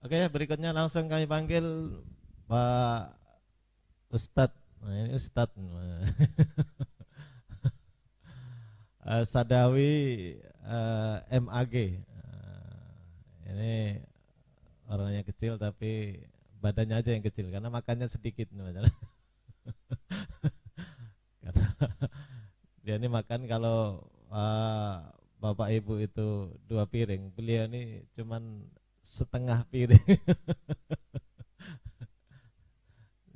Oke, berikutnya langsung kami panggil Pak Ustadz. Nah, ini Ustadz Sadawi MAG. Ini orangnya kecil tapi badannya aja yang kecil karena makannya sedikit. Karena dia ini makan kalau bapak ibu itu 2 piring, beliau ini cuman setengah piring.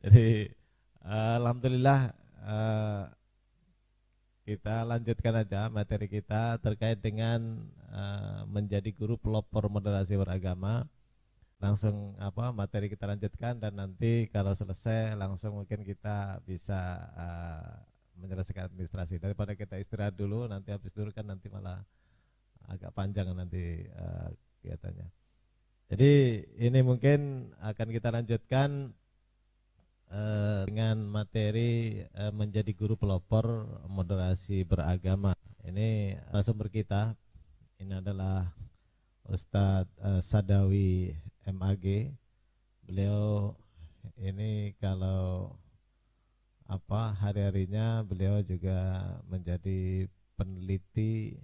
Jadi alhamdulillah kita lanjutkan aja materi kita terkait dengan menjadi guru pelopor moderasi beragama. Langsung materi kita lanjutkan dan nanti kalau selesai langsung mungkin kita bisa menyelesaikan administrasi. Daripada kita istirahat dulu, nanti habis dulu kan nanti malah agak panjang nanti kegiatannya. Jadi ini mungkin akan kita lanjutkan dengan materi menjadi guru pelopor moderasi beragama. Ini narasumber kita ini adalah Ustadz Sadawi MAG. Beliau ini kalau hari-harinya beliau juga menjadi peneliti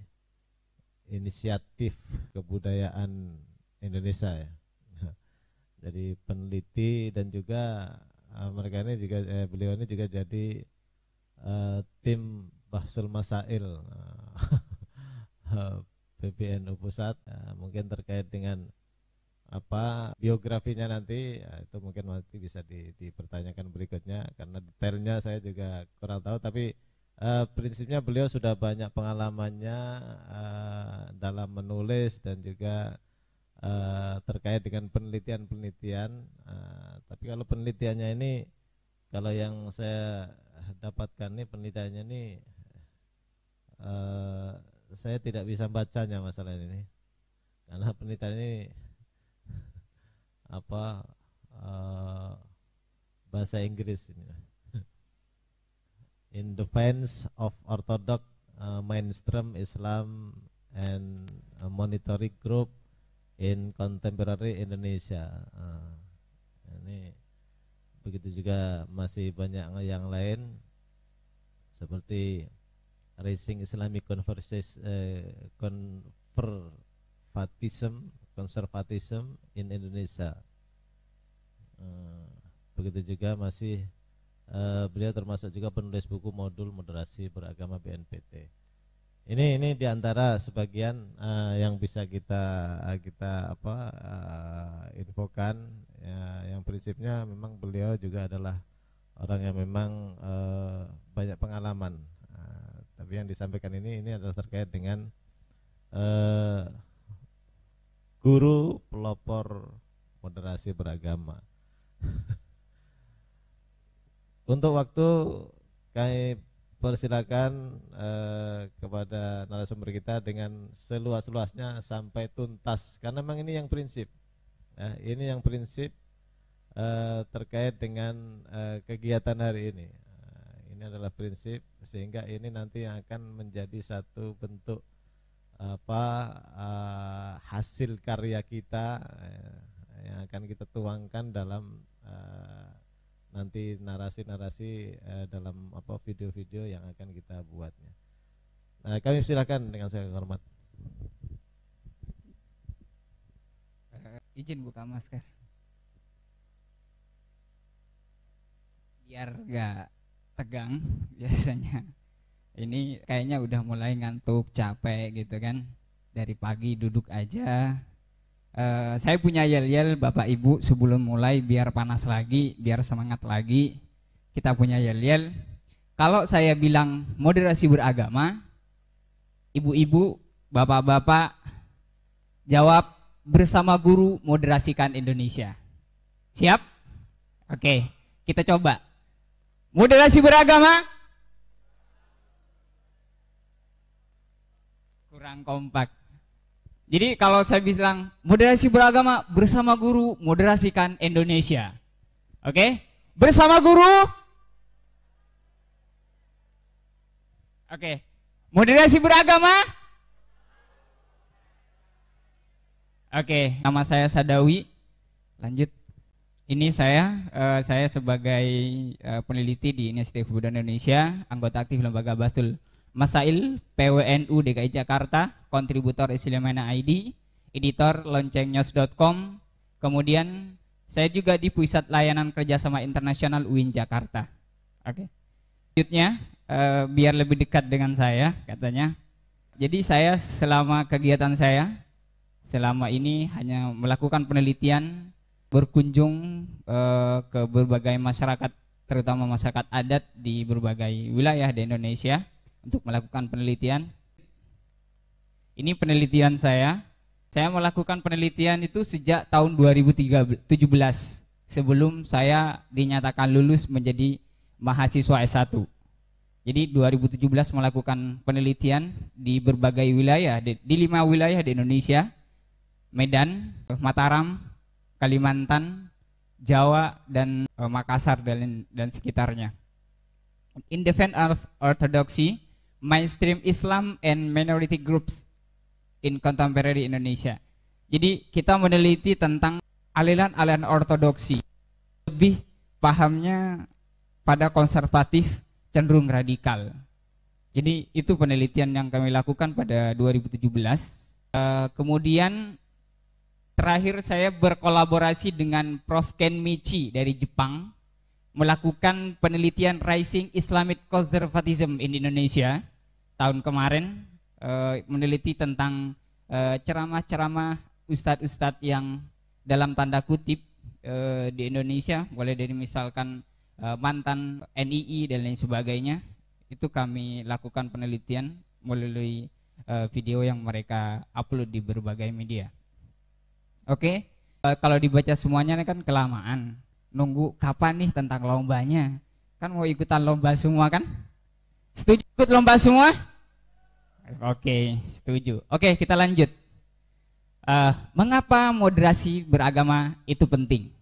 inisiatif kebudayaan Indonesia ya. Jadi peneliti dan juga mereka ini juga beliau ini juga jadi tim Bahsul Masail PBNU Pusat. Mungkin terkait dengan biografinya nanti itu mungkin nanti bisa dipertanyakan berikutnya karena detailnya saya juga kurang tahu, tapi prinsipnya beliau sudah banyak pengalamannya dalam menulis dan juga terkait dengan penelitian-penelitian. Tapi kalau penelitiannya ini, kalau yang saya dapatkan ini penelitiannya ini saya tidak bisa bacanya masalah ini karena penelitian ini bahasa Inggris ini. In defense of Orthodox mainstream Islam and monitoring group in contemporary Indonesia. Ini begitu juga masih banyak yang lain seperti Raising Islamic Conservatism in Indonesia. Begitu juga masih beliau termasuk juga penulis buku modul moderasi beragama BNPT. Ini diantara sebagian yang bisa kita infokan. Ya, yang prinsipnya memang beliau juga adalah orang yang memang banyak pengalaman. Tapi yang disampaikan ini adalah terkait dengan guru pelopor moderasi beragama. Untuk waktu kami persilakan kepada narasumber kita dengan seluas-luasnya sampai tuntas karena memang ini yang prinsip. Ini yang prinsip terkait dengan kegiatan hari ini. Ini adalah prinsip sehingga ini nanti yang akan menjadi satu bentuk hasil karya kita yang akan kita tuangkan dalam nanti narasi-narasi dalam video-video yang akan kita buatnya. Nah, kami silakan dengan saya hormat. Izin buka masker biar gak tegang. Biasanya ini kayaknya udah mulai ngantuk, capek gitu kan, dari pagi duduk aja. Saya punya yel-yel Bapak Ibu sebelum mulai biar panas lagi, biar semangat lagi. Kita punya yel-yel. Kalau saya bilang moderasi beragama, ibu-ibu, bapak-bapak jawab bersama guru moderasikan Indonesia. Siap? Oke, kita coba. Moderasi beragama? Kurang kompak. Jadi kalau saya bilang moderasi beragama bersama guru moderasikan Indonesia. Oke? Bersama guru. Oke. Moderasi beragama. Oke, nama saya Sadawi. Lanjut. Ini saya sebagai peneliti di Inisiatif Pemuda Indonesia, anggota aktif Lembaga Basul Masail PWNU DKI Jakarta, kontributor Islamana ID, editor loncengnews.com. Kemudian saya juga di Pusat Layanan Kerjasama Internasional UIN Jakarta. Oke. Selanjutnya biar lebih dekat dengan saya katanya. Jadi saya selama kegiatan saya selama ini hanya melakukan penelitian, berkunjung ke berbagai masyarakat, terutama masyarakat adat di berbagai wilayah di Indonesia untuk melakukan penelitian. Ini penelitian saya. Saya melakukan penelitian itu sejak tahun 2017 sebelum saya dinyatakan lulus menjadi mahasiswa S1. Jadi 2017 melakukan penelitian di berbagai wilayah, di 5 wilayah di Indonesia: Medan, Mataram, Kalimantan, Jawa, dan Makassar dan sekitarnya. In defense of orthodoxy, mainstream Islam and minority groups in contemporary Indonesia. Jadi kita meneliti tentang aliran-aliran ortodoksi, lebih pahamnya pada konservatif cenderung radikal. Jadi itu penelitian yang kami lakukan pada 2017. Kemudian terakhir saya berkolaborasi dengan Prof. Ken Michi dari Jepang, melakukan penelitian Rising Islamic Conservatism in Indonesia tahun kemarin, meneliti tentang ceramah-ceramah ustadz-ustadz yang dalam tanda kutip di Indonesia, mulai dari misalkan mantan NII dan lain sebagainya. Itu kami lakukan penelitian melalui video yang mereka upload di berbagai media. Oke, kalau dibaca semuanya kan kelamaan. Nunggu kapan nih tentang lombanya? Kan mau ikutan lomba semua kan? Setuju ikut lomba semua? Oke, setuju. Oke, kita lanjut. Mengapa moderasi beragama itu penting?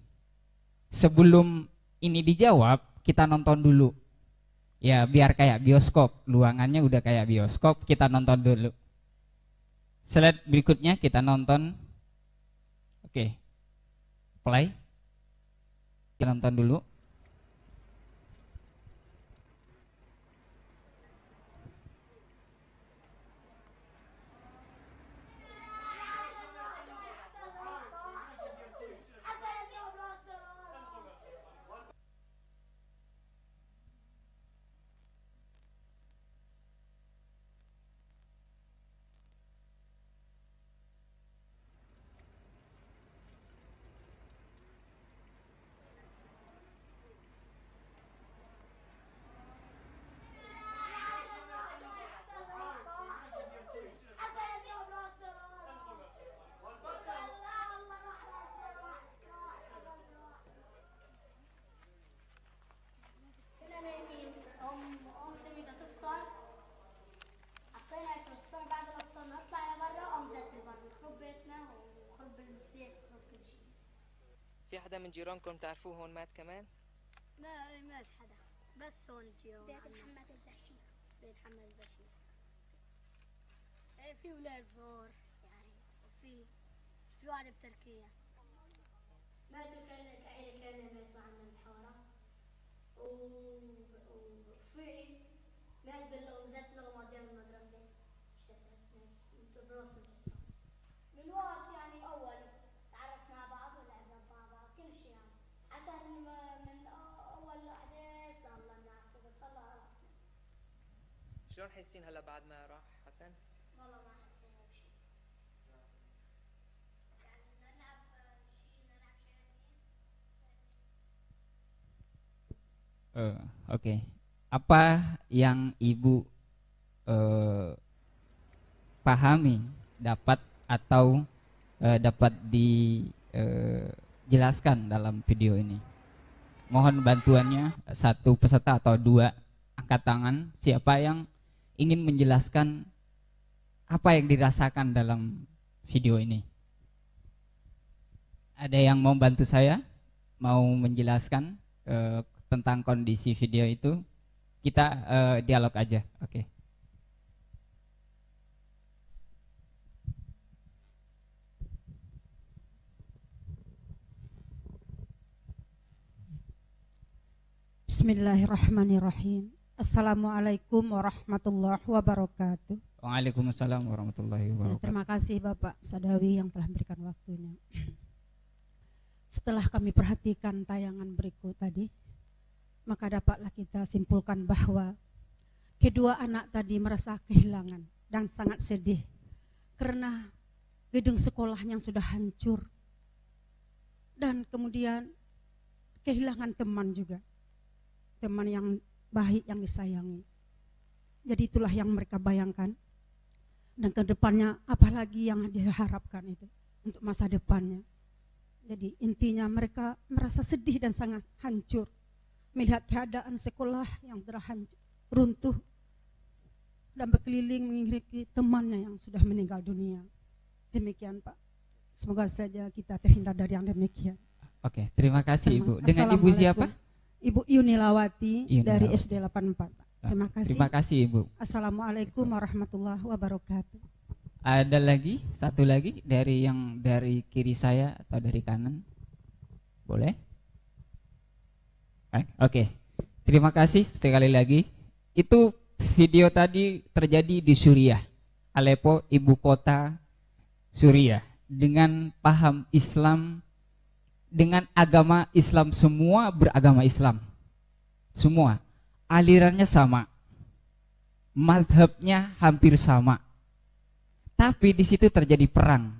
Sebelum ini dijawab, kita nonton dulu. Ya, biar kayak bioskop. Luangannya udah kayak bioskop, kita nonton dulu. Slide berikutnya kita nonton. Oke, play. Kita nonton dulu. في حدا من جيرانكم تعرفوه هون مات كمان؟ ما في حدا، بس هون الجيران. بيت محمد البشير. بيت محمد البشير. في ولاد صغار يعني، في واحد بتركيا. ماتوا كان مات معنا الحوارة، وفي مات باللغة مودية بالمدرسة. من وقت يعني أول تعرف مع بعض ولعبنا مع بعض كل شيء يعني، عشان من أول أحداث الله نعرفه، بس الله عرفنا. شلون حاسين هلا بعد ما راح حسن؟ والله ما حسينا بشيء. يعني نلعب شيء. Oke. Apa yang Ibu pahami dapat atau dapat dijelaskan dalam video ini? Mohon bantuannya, satu peserta atau dua angkat tangan. Siapa yang ingin menjelaskan apa yang dirasakan dalam video ini? Ada yang mau bantu saya? Mau menjelaskan tentang kondisi video itu? Kita dialog aja, oke. Bismillahirrahmanirrahim. Assalamualaikum warahmatullahi wabarakatuh. Waalaikumsalam warahmatullahi wabarakatuh. Terima kasih Bapak Sadawi yang telah memberikan waktunya. Setelah kami perhatikan tayangan berikut tadi, maka dapatlah kita simpulkan bahwa kedua anak tadi merasa kehilangan dan sangat sedih karena gedung sekolah yang sudah hancur dan kemudian kehilangan teman juga, teman yang baik yang disayangi. Jadi itulah yang mereka bayangkan. Dan ke depannya apalagi yang diharapkan itu untuk masa depannya. Jadi intinya mereka merasa sedih dan sangat hancur melihat keadaan sekolah yang telah runtuh dan berkeliling mengiringi temannya yang sudah meninggal dunia. Demikian Pak. Semoga saja kita terhindar dari yang demikian. Oke, terima kasih Ibu. Dengan Ibu siapa? Ibu Yunilawati dari Yunilawati. SD 84 Pak. Terima kasih. Terima kasih Ibu. Assalamualaikum warahmatullahi wabarakatuh. Ada lagi, satu lagi dari yang dari kiri saya atau dari kanan? Boleh? Oke. Terima kasih sekali lagi. Itu video tadi terjadi di Suriah, Aleppo, ibu kota Suriah, dengan paham Islam, dengan agama Islam, semua beragama Islam. Semua alirannya sama, mazhabnya hampir sama, tapi di situ terjadi perang.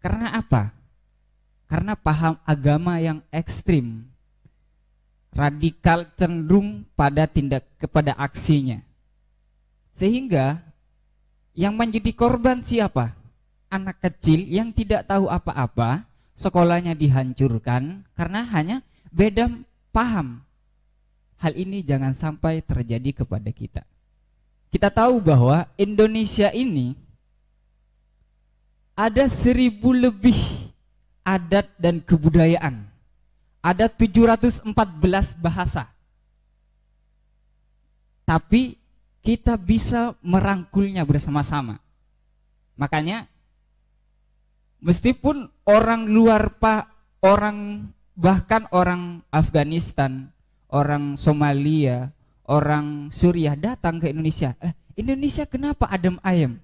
Karena apa? Karena paham agama yang ekstrim, radikal, cenderung pada kepada aksinya, sehingga yang menjadi korban siapa? Anak kecil yang tidak tahu apa-apa, sekolahnya dihancurkan karena hanya beda paham. Hal ini jangan sampai terjadi kepada kita. Kita tahu bahwa Indonesia ini ada 1000 lebih adat dan kebudayaan. Ada 714 bahasa. Tapi kita bisa merangkulnya bersama-sama. Makanya meskipun orang luar bahkan orang Afghanistan, orang Somalia, orang Suriah datang ke Indonesia. Indonesia kenapa adem ayem?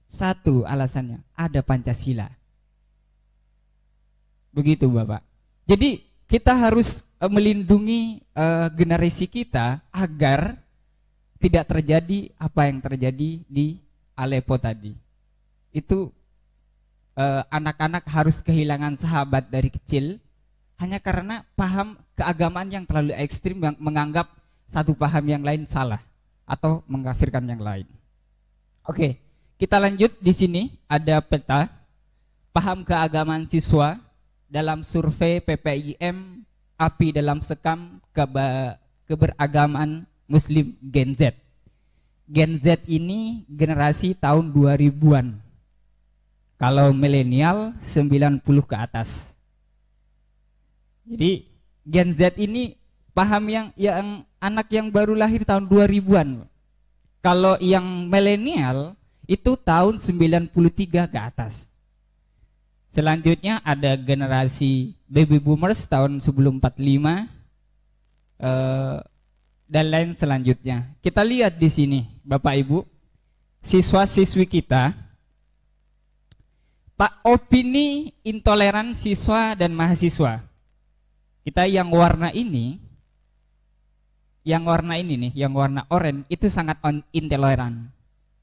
Satu alasannya, ada Pancasila. Begitu Bapak. Jadi kita harus melindungi generasi kita agar tidak terjadi apa yang terjadi di Aleppo tadi. Itu anak-anak harus kehilangan sahabat dari kecil hanya karena paham keagamaan yang terlalu ekstrim, yang menganggap satu paham yang lain salah atau mengkafirkan yang lain. Oke, kita lanjut. Di sini ada peta paham keagamaan siswa dalam survei PPIM API dalam sekam keberagaman Muslim Gen Z. Gen Z ini generasi tahun 2000-an. Kalau milenial 90 ke atas. Jadi Gen Z ini paham yang anak yang baru lahir tahun 2000-an. Kalau yang milenial itu tahun 93 ke atas. Selanjutnya ada generasi baby boomers tahun sebelum 45 dan lain selanjutnya. Kita lihat di sini Bapak Ibu, siswa-siswi kita, Pak, opini intoleran siswa dan mahasiswa. Kita yang warna ini nih, yang warna oranye itu sangat intoleran.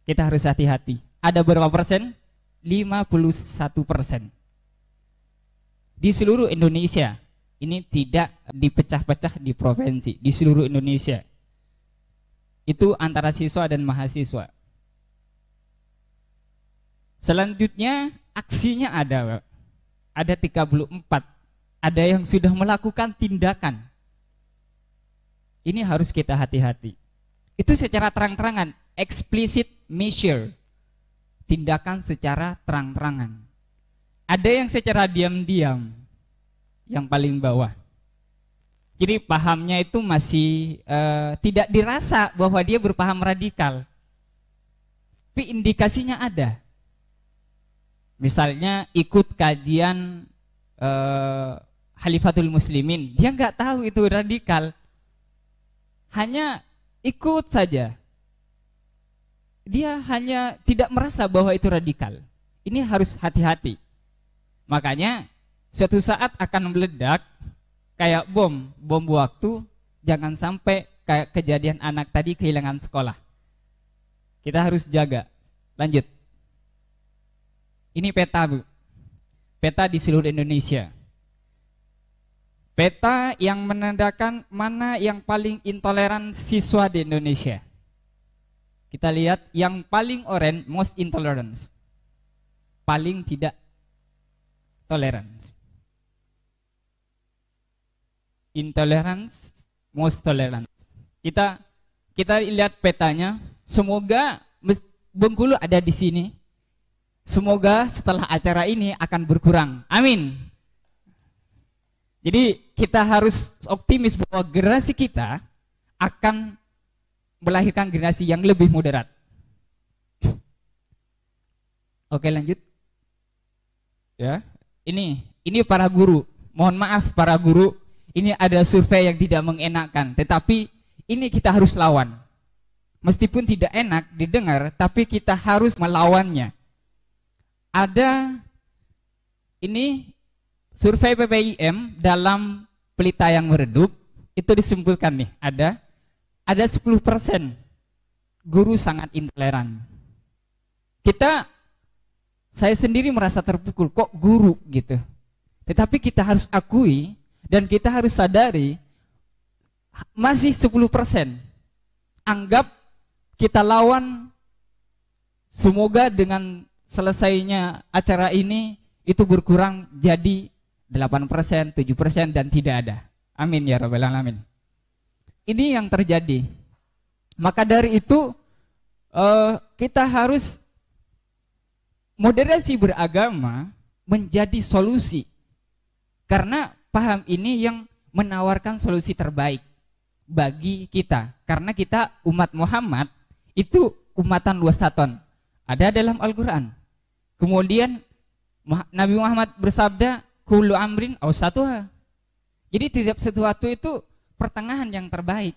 Kita harus hati-hati. Ada berapa persen? 51%. Di seluruh Indonesia. Ini tidak dipecah-pecah di provinsi, di seluruh Indonesia. Itu antara siswa dan mahasiswa. Selanjutnya aksinya ada 34. Ada yang sudah melakukan tindakan. Ini harus kita hati-hati. Itu secara terang-terangan, explicit measure. Tindakan secara terang-terangan. Ada yang secara diam-diam, yang paling bawah. Jadi pahamnya itu masih tidak dirasa bahwa dia berpaham radikal. Tapi indikasinya ada. Misalnya ikut kajian Khalifatul Muslimin, dia nggak tahu itu radikal, hanya ikut saja. Dia hanya tidak merasa bahwa itu radikal. Ini harus hati-hati. Makanya suatu saat akan meledak kayak bom waktu, jangan sampai kayak kejadian anak tadi kehilangan sekolah. Kita harus jaga. Lanjut. Ini peta, Bu. Peta di seluruh Indonesia. Peta yang menandakan mana yang paling intoleran siswa di Indonesia. Kita lihat yang paling orange, most intolerance. Paling tidak tolerance. Intolerance, most tolerance. Kita lihat petanya. Semoga Bengkulu ada di sini. Semoga setelah acara ini akan berkurang. Amin. Jadi kita harus optimis bahwa generasi kita akan melahirkan generasi yang lebih moderat. Oke, lanjut. Ya, ini para guru. Mohon maaf para guru, ini ada survei yang tidak mengenakan, tetapi ini kita harus lawan. Meskipun tidak enak didengar, tapi kita harus melawannya. Ada ini survei PPIM dalam pelita yang meredup, itu disimpulkan nih, ada 10% guru sangat intoleran. Saya sendiri merasa terpukul, kok guru gitu. Tetapi kita harus akui dan kita harus sadari masih 10%. Anggap kita lawan, semoga dengan selesainya acara ini itu berkurang jadi 8%, 7% dan tidak ada. Amin ya rabbal alamin. Ini yang terjadi. Maka dari itu kita harus moderasi beragama menjadi solusi. Karena paham ini yang menawarkan solusi terbaik bagi kita. Karena kita umat Muhammad itu umatan wasaton. Ada dalam Al-Quran. Kemudian Nabi Muhammad bersabda, kullu amrin awsatuha. Jadi tiap sesuatu itu pertengahan yang terbaik,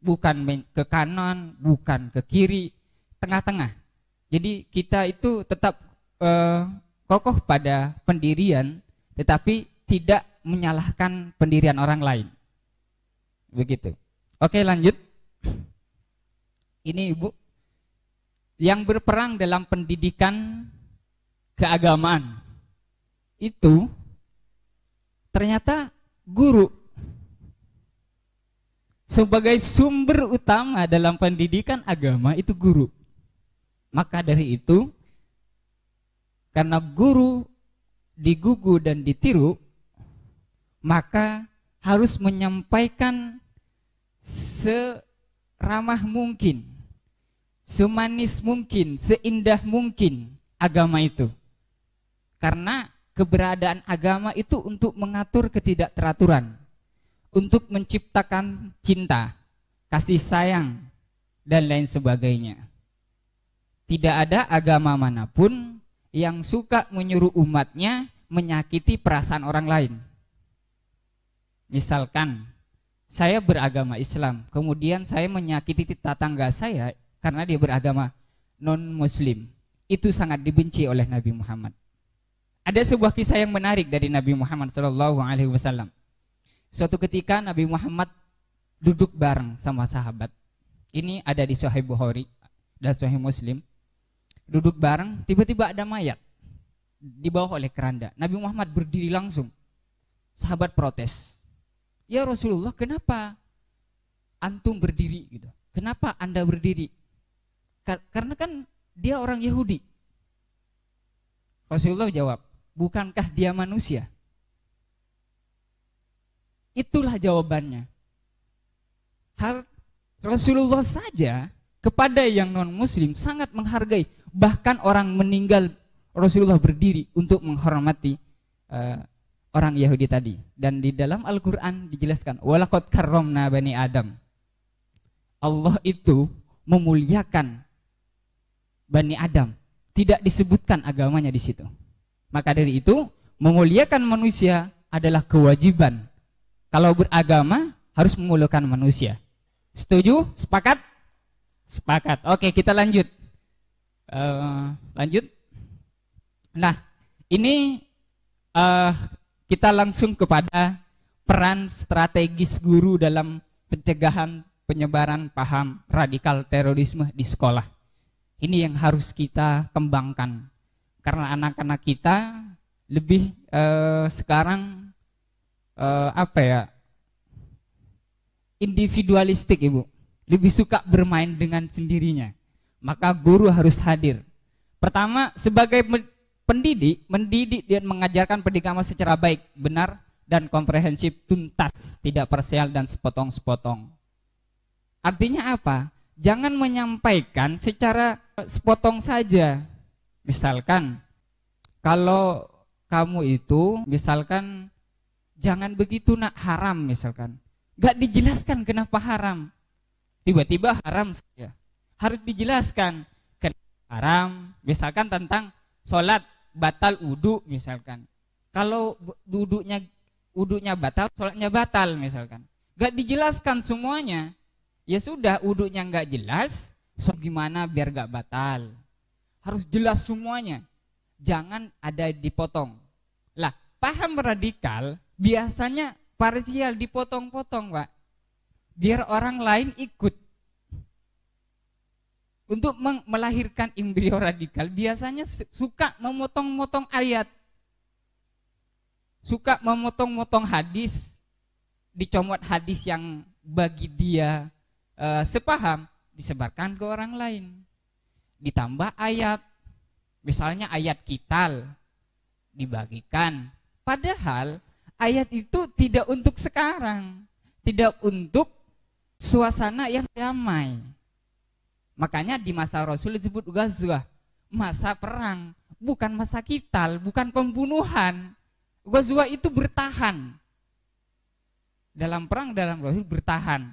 bukan ke kanan, bukan ke kiri, tengah-tengah. Jadi kita itu tetap kokoh pada pendirian, tetapi tidak menyalahkan pendirian orang lain. Begitu. Oke, lanjut. Ini Ibu, yang berperang dalam pendidikan keagamaan itu ternyata guru. Sebagai sumber utama dalam pendidikan agama itu guru. Maka dari itu, karena guru digugu dan ditiru, maka harus menyampaikan seramah mungkin, semanis mungkin, seindah mungkin agama itu. Karena keberadaan agama itu untuk mengatur ketidakteraturan, untuk menciptakan cinta, kasih sayang, dan lain sebagainya. Tidak ada agama manapun yang suka menyuruh umatnya menyakiti perasaan orang lain. Misalkan, saya beragama Islam, kemudian saya menyakiti tetangga saya karena dia beragama non-Muslim. Itu sangat dibenci oleh Nabi Muhammad. Ada sebuah kisah yang menarik dari Nabi Muhammad SAW. Suatu ketika Nabi Muhammad duduk bareng sama sahabat. Ini ada di Sahih Bukhari dan Sahih Muslim. Duduk bareng, tiba-tiba ada mayat dibawa oleh keranda. Nabi Muhammad berdiri langsung. Sahabat protes. Ya Rasulullah, kenapa antum berdiri gitu? Kenapa Anda berdiri? Karena kan dia orang Yahudi. Rasulullah jawab, bukankah dia manusia? Itulah jawabannya. Hal Rasulullah saja kepada yang non-muslim sangat menghargai. Bahkan orang meninggal Rasulullah berdiri untuk menghormati orang Yahudi tadi. Dan di dalam Al-Quran dijelaskan, walaqad karramna bani Adam. Allah itu memuliakan Bani Adam. Tidak disebutkan agamanya di situ. Maka dari itu, memuliakan manusia adalah kewajiban. Kalau beragama harus memuliakan manusia. Setuju? Sepakat? Sepakat. Oke, kita lanjut. Lanjut. Nah, ini kita langsung kepada peran strategis guru dalam pencegahan penyebaran paham radikal terorisme di sekolah. Ini yang harus kita kembangkan. Karena anak-anak kita lebih sekarang individualistik, Ibu. Lebih suka bermain dengan sendirinya. Maka guru harus hadir. Pertama, sebagai pendidik, mendidik dan mengajarkan pendidikan secara baik, benar dan komprehensif, tuntas, tidak parsial dan sepotong-sepotong. Artinya apa? Jangan menyampaikan secara sepotong saja. Misalkan, kalau kamu itu, misalkan, jangan begitu nak, haram misalkan. Gak dijelaskan kenapa haram. Tiba-tiba haram saja. Harus dijelaskan kenapa haram. Misalkan tentang sholat, batal wudu misalkan. Kalau wudunya batal, sholatnya batal misalkan. Gak dijelaskan semuanya. Ya sudah, wudunya gak jelas, so gimana biar gak batal. Harus jelas semuanya. Jangan ada dipotong. Lah, paham radikal biasanya parsial, dipotong-potong, Pak. Biar orang lain ikut. Untuk melahirkan embrio radikal biasanya suka memotong-motong ayat. Suka memotong-motong hadis. Dicomot hadis yang bagi dia sepaham, disebarkan ke orang lain. Ditambah ayat. Misalnya ayat qital dibagikan. Padahal ayat itu tidak untuk sekarang, tidak untuk suasana yang damai. Makanya di masa Rasul disebut ghazwah, masa perang, bukan masa qital, bukan pembunuhan. Ghazwah itu bertahan. Dalam perang, dalam Rasul bertahan.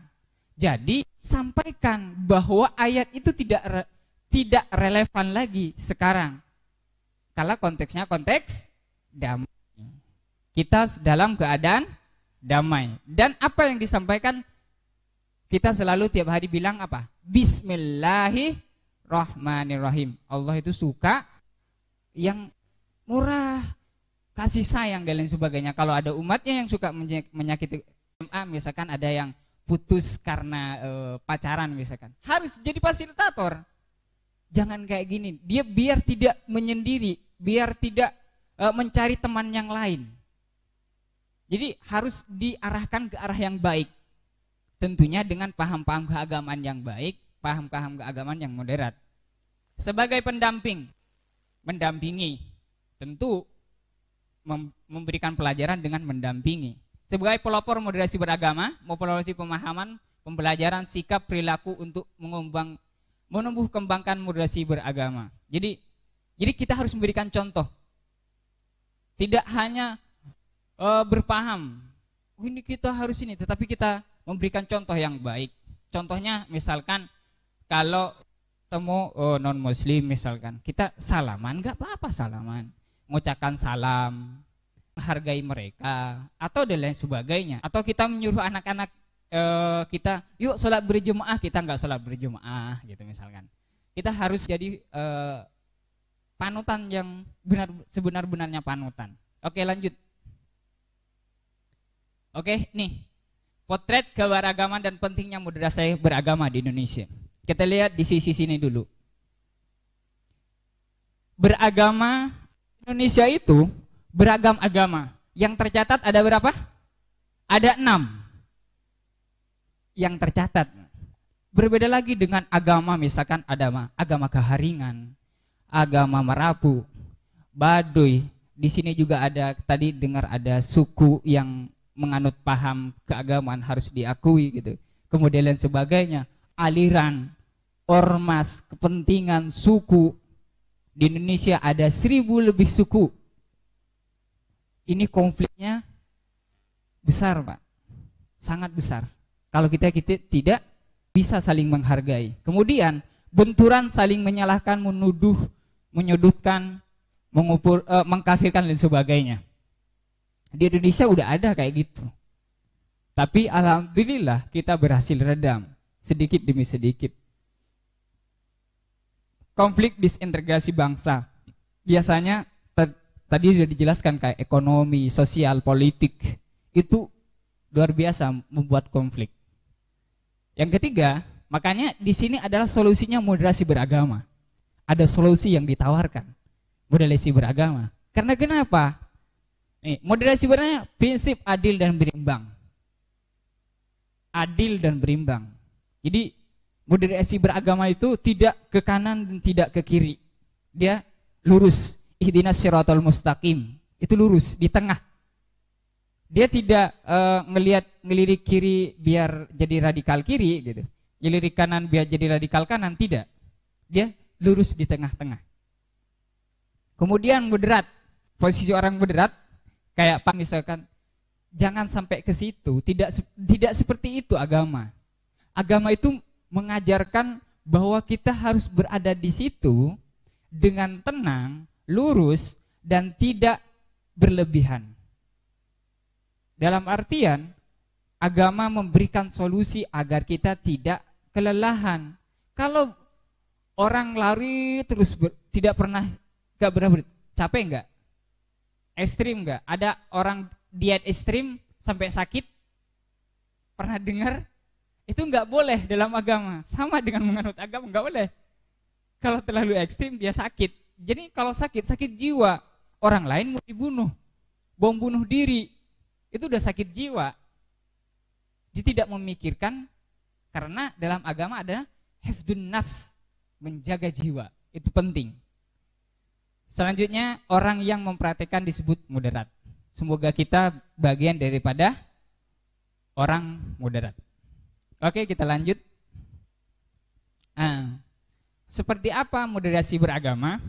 Jadi sampaikan bahwa ayat itu tidak relevan lagi sekarang. Kalau konteksnya konteks damai. Kita dalam keadaan damai. Dan apa yang disampaikan, kita selalu tiap hari bilang apa? Bismillahirrahmanirrahim. Allah itu suka yang murah, kasih sayang dan lain sebagainya. Kalau ada umatnya yang suka menyakiti, misalkan ada yang putus karena pacaran misalkan, harus jadi fasilitator. Jangan kayak gini. Dia biar tidak menyendiri, biar tidak mencari teman yang lain. Jadi harus diarahkan ke arah yang baik. Tentunya dengan paham-paham keagamaan yang baik, paham-paham keagamaan yang moderat. Sebagai pendamping, mendampingi, tentu memberikan pelajaran dengan mendampingi. Sebagai pelopor moderasi beragama, memperoleh pemahaman, pembelajaran, sikap, perilaku untuk menumbuh kembangkan moderasi beragama. Jadi kita harus memberikan contoh. Tidak hanya berpaham, ini kita harus ini, tetapi kita memberikan contoh yang baik. Contohnya misalkan kalau temu non muslim misalkan, kita salaman, gak apa-apa salaman, mengucapkan salam, menghargai mereka atau dan lain sebagainya. Atau kita menyuruh anak-anak kita, yuk sholat berjemaah, kita nggak sholat berjemaah gitu misalkan. Kita harus jadi panutan yang sebenar-benarnya panutan. Oke, lanjut. Oke, nih potret keberagaman dan pentingnya moderasi beragama di Indonesia. Kita lihat di sisi sini dulu. Beragama Indonesia itu beragam agama. Yang tercatat ada berapa? Ada 6. Yang tercatat. Berbeda lagi dengan agama, misalkan ada agama Keharingan, agama Marapu, Baduy. Di sini juga ada, tadi dengar ada suku yang menganut paham keagamaan harus diakui gitu. Kemudian lain sebagainya, aliran, ormas, kepentingan, suku. Di Indonesia ada 1000 lebih suku. Ini konfliknya besar, Pak. Sangat besar. Kalau kita tidak bisa saling menghargai. Kemudian benturan saling menyalahkan, menuduh, menyudutkan, mengkafirkan dan sebagainya. Di Indonesia udah ada kayak gitu. Tapi alhamdulillah kita berhasil redam sedikit demi sedikit. Konflik disintegrasi bangsa. Biasanya tadi sudah dijelaskan kayak ekonomi, sosial, politik. Itu luar biasa membuat konflik. Yang ketiga, makanya di sini adalah solusinya moderasi beragama. Ada solusi yang ditawarkan, moderasi beragama. Karena kenapa? Nih, moderasi beragama prinsip adil dan berimbang. Adil dan berimbang. Jadi moderasi beragama itu tidak ke kanan dan tidak ke kiri. Dia lurus. Ihdinas siratal mustaqim. Itu lurus di tengah. Dia tidak ngelirik kiri biar jadi radikal kiri gitu. Ngelirik kanan biar jadi radikal kanan, tidak. Dia lurus di tengah-tengah. Kemudian moderat. Posisi orang moderat kayak Pak misalkan, jangan sampai ke situ. Tidak seperti itu agama. Agama itu mengajarkan bahwa kita harus berada di situ dengan tenang, lurus, dan tidak berlebihan. Dalam artian, agama memberikan solusi agar kita tidak kelelahan. Kalau orang lari terus tidak pernah gak berhenti, capek enggak? Ekstrim enggak? Ada orang diet ekstrim sampai sakit? Pernah dengar? Itu enggak boleh dalam agama. Sama dengan menganut agama, enggak boleh. Kalau terlalu ekstrim dia sakit. Jadi kalau sakit jiwa. Orang lain mau dibunuh, bom bunuh diri, itu udah sakit jiwa. Dia tidak memikirkan, karena dalam agama ada hifdun nafs, menjaga jiwa, itu penting. Selanjutnya orang yang mempraktikkan disebut moderat. Semoga kita bagian daripada orang moderat. Oke, kita lanjut. Seperti apa moderasi beragama?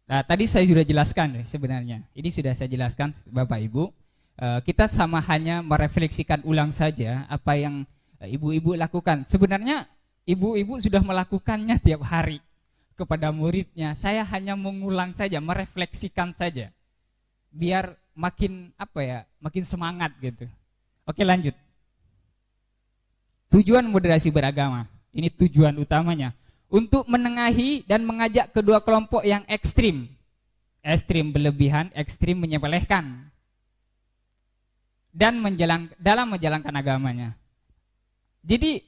Nah, tadi saya sudah jelaskan sebenarnya. Ini sudah saya jelaskan Bapak Ibu. Kita sama hanya merefleksikan ulang saja apa yang ibu-ibu lakukan. Sebenarnya ibu-ibu sudah melakukannya tiap hari kepada muridnya. Saya hanya mengulang saja, merefleksikan saja. Biar makin makin semangat gitu. Oke, lanjut. Tujuan moderasi beragama. Ini tujuan utamanya. Untuk menengahi dan mengajak kedua kelompok yang ekstrim. Ekstrim berlebihan, ekstrim menyepelekan. Dan dalam menjalankan agamanya. Jadi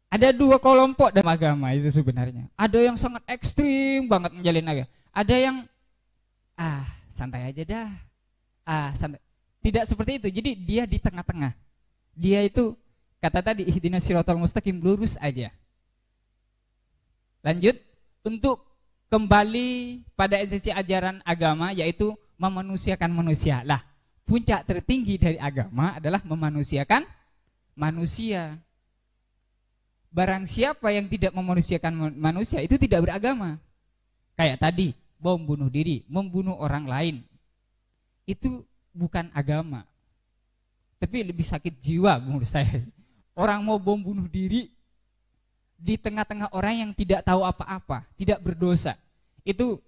ada dua kelompok dalam agama itu sebenarnya. Ada yang sangat ekstrim banget menjalin agama. Ada yang santai aja dah. Santai. Tidak seperti itu. Jadi dia di tengah-tengah. Dia itu kata tadi ihdinas siratal mustaqim, lurus aja. Lanjut, untuk kembali pada esensi ajaran agama yaitu memanusiakan manusia. Lah, puncak tertinggi dari agama adalah memanusiakan manusia. Barang siapa yang tidak memanusiakan manusia itu tidak beragama. Kayak tadi, bom bunuh diri, membunuh orang lain. Itu bukan agama. Tapi lebih sakit jiwa menurut saya. Orang mau bom bunuh diri di tengah-tengah orang yang tidak tahu apa-apa, tidak berdosa. Itu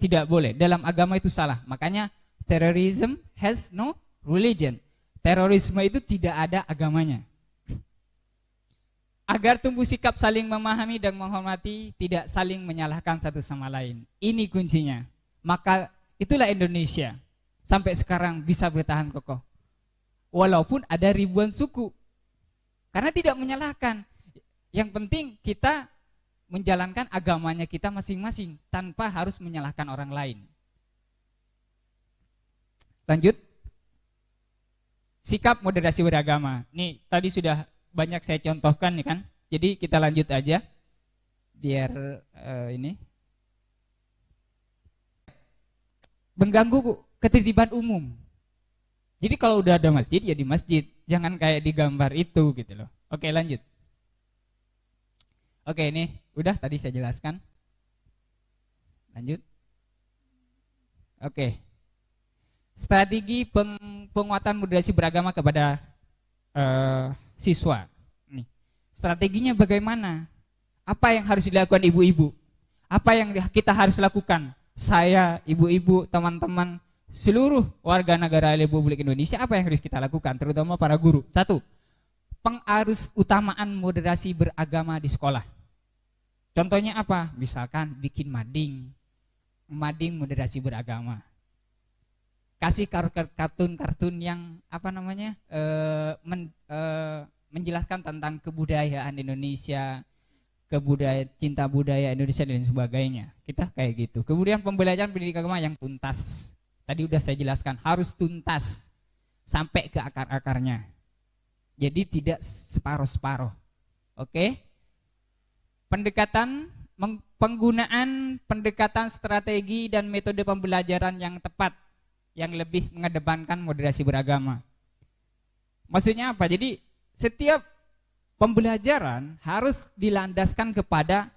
tidak boleh. Dalam agama itu salah. Makanya terrorism has no religion. Terorisme itu tidak ada agamanya. Agar tumbuh sikap saling memahami dan menghormati, tidak saling menyalahkan satu sama lain. Ini kuncinya. Maka itulah Indonesia sampai sekarang bisa bertahan kokoh. Walaupun ada ribuan suku. Karena tidak menyalahkan. Yang penting kita menjalankan agamanya kita masing-masing tanpa harus menyalahkan orang lain. Lanjut. Sikap moderasi beragama. Nih tadi sudah banyak saya contohkan nih kan. Jadi kita lanjut aja. Biar ini. Mengganggu ketertiban umum. Jadi kalau udah ada masjid ya di masjid. Jangan kayak di gambar itu gitu loh. Oke, lanjut. Oke, ini udah tadi saya jelaskan. Lanjut. Oke. Strategi penguatan moderasi beragama kepada siswa. Nih. Strateginya bagaimana? Apa yang harus dilakukan ibu-ibu? Apa yang kita harus lakukan? Saya, ibu-ibu, teman-teman, seluruh warga negara Republik Indonesia, apa yang harus kita lakukan, terutama para guru? Satu, pengarus utamaan moderasi beragama di sekolah. Contohnya apa? Misalkan bikin mading moderasi beragama. Kasih kartun-kartun yang menjelaskan tentang kebudayaan Indonesia, cinta budaya Indonesia dan sebagainya. Kita kayak gitu. Kemudian pembelajaran pendidikan agama yang tuntas. Tadi udah saya jelaskan, harus tuntas sampai ke akar-akarnya. Jadi tidak separuh-separuh. Oke? Penggunaan pendekatan strategi dan metode pembelajaran yang tepat, yang lebih mengedepankan moderasi beragama. Maksudnya apa? Jadi setiap pembelajaran harus dilandaskan kepada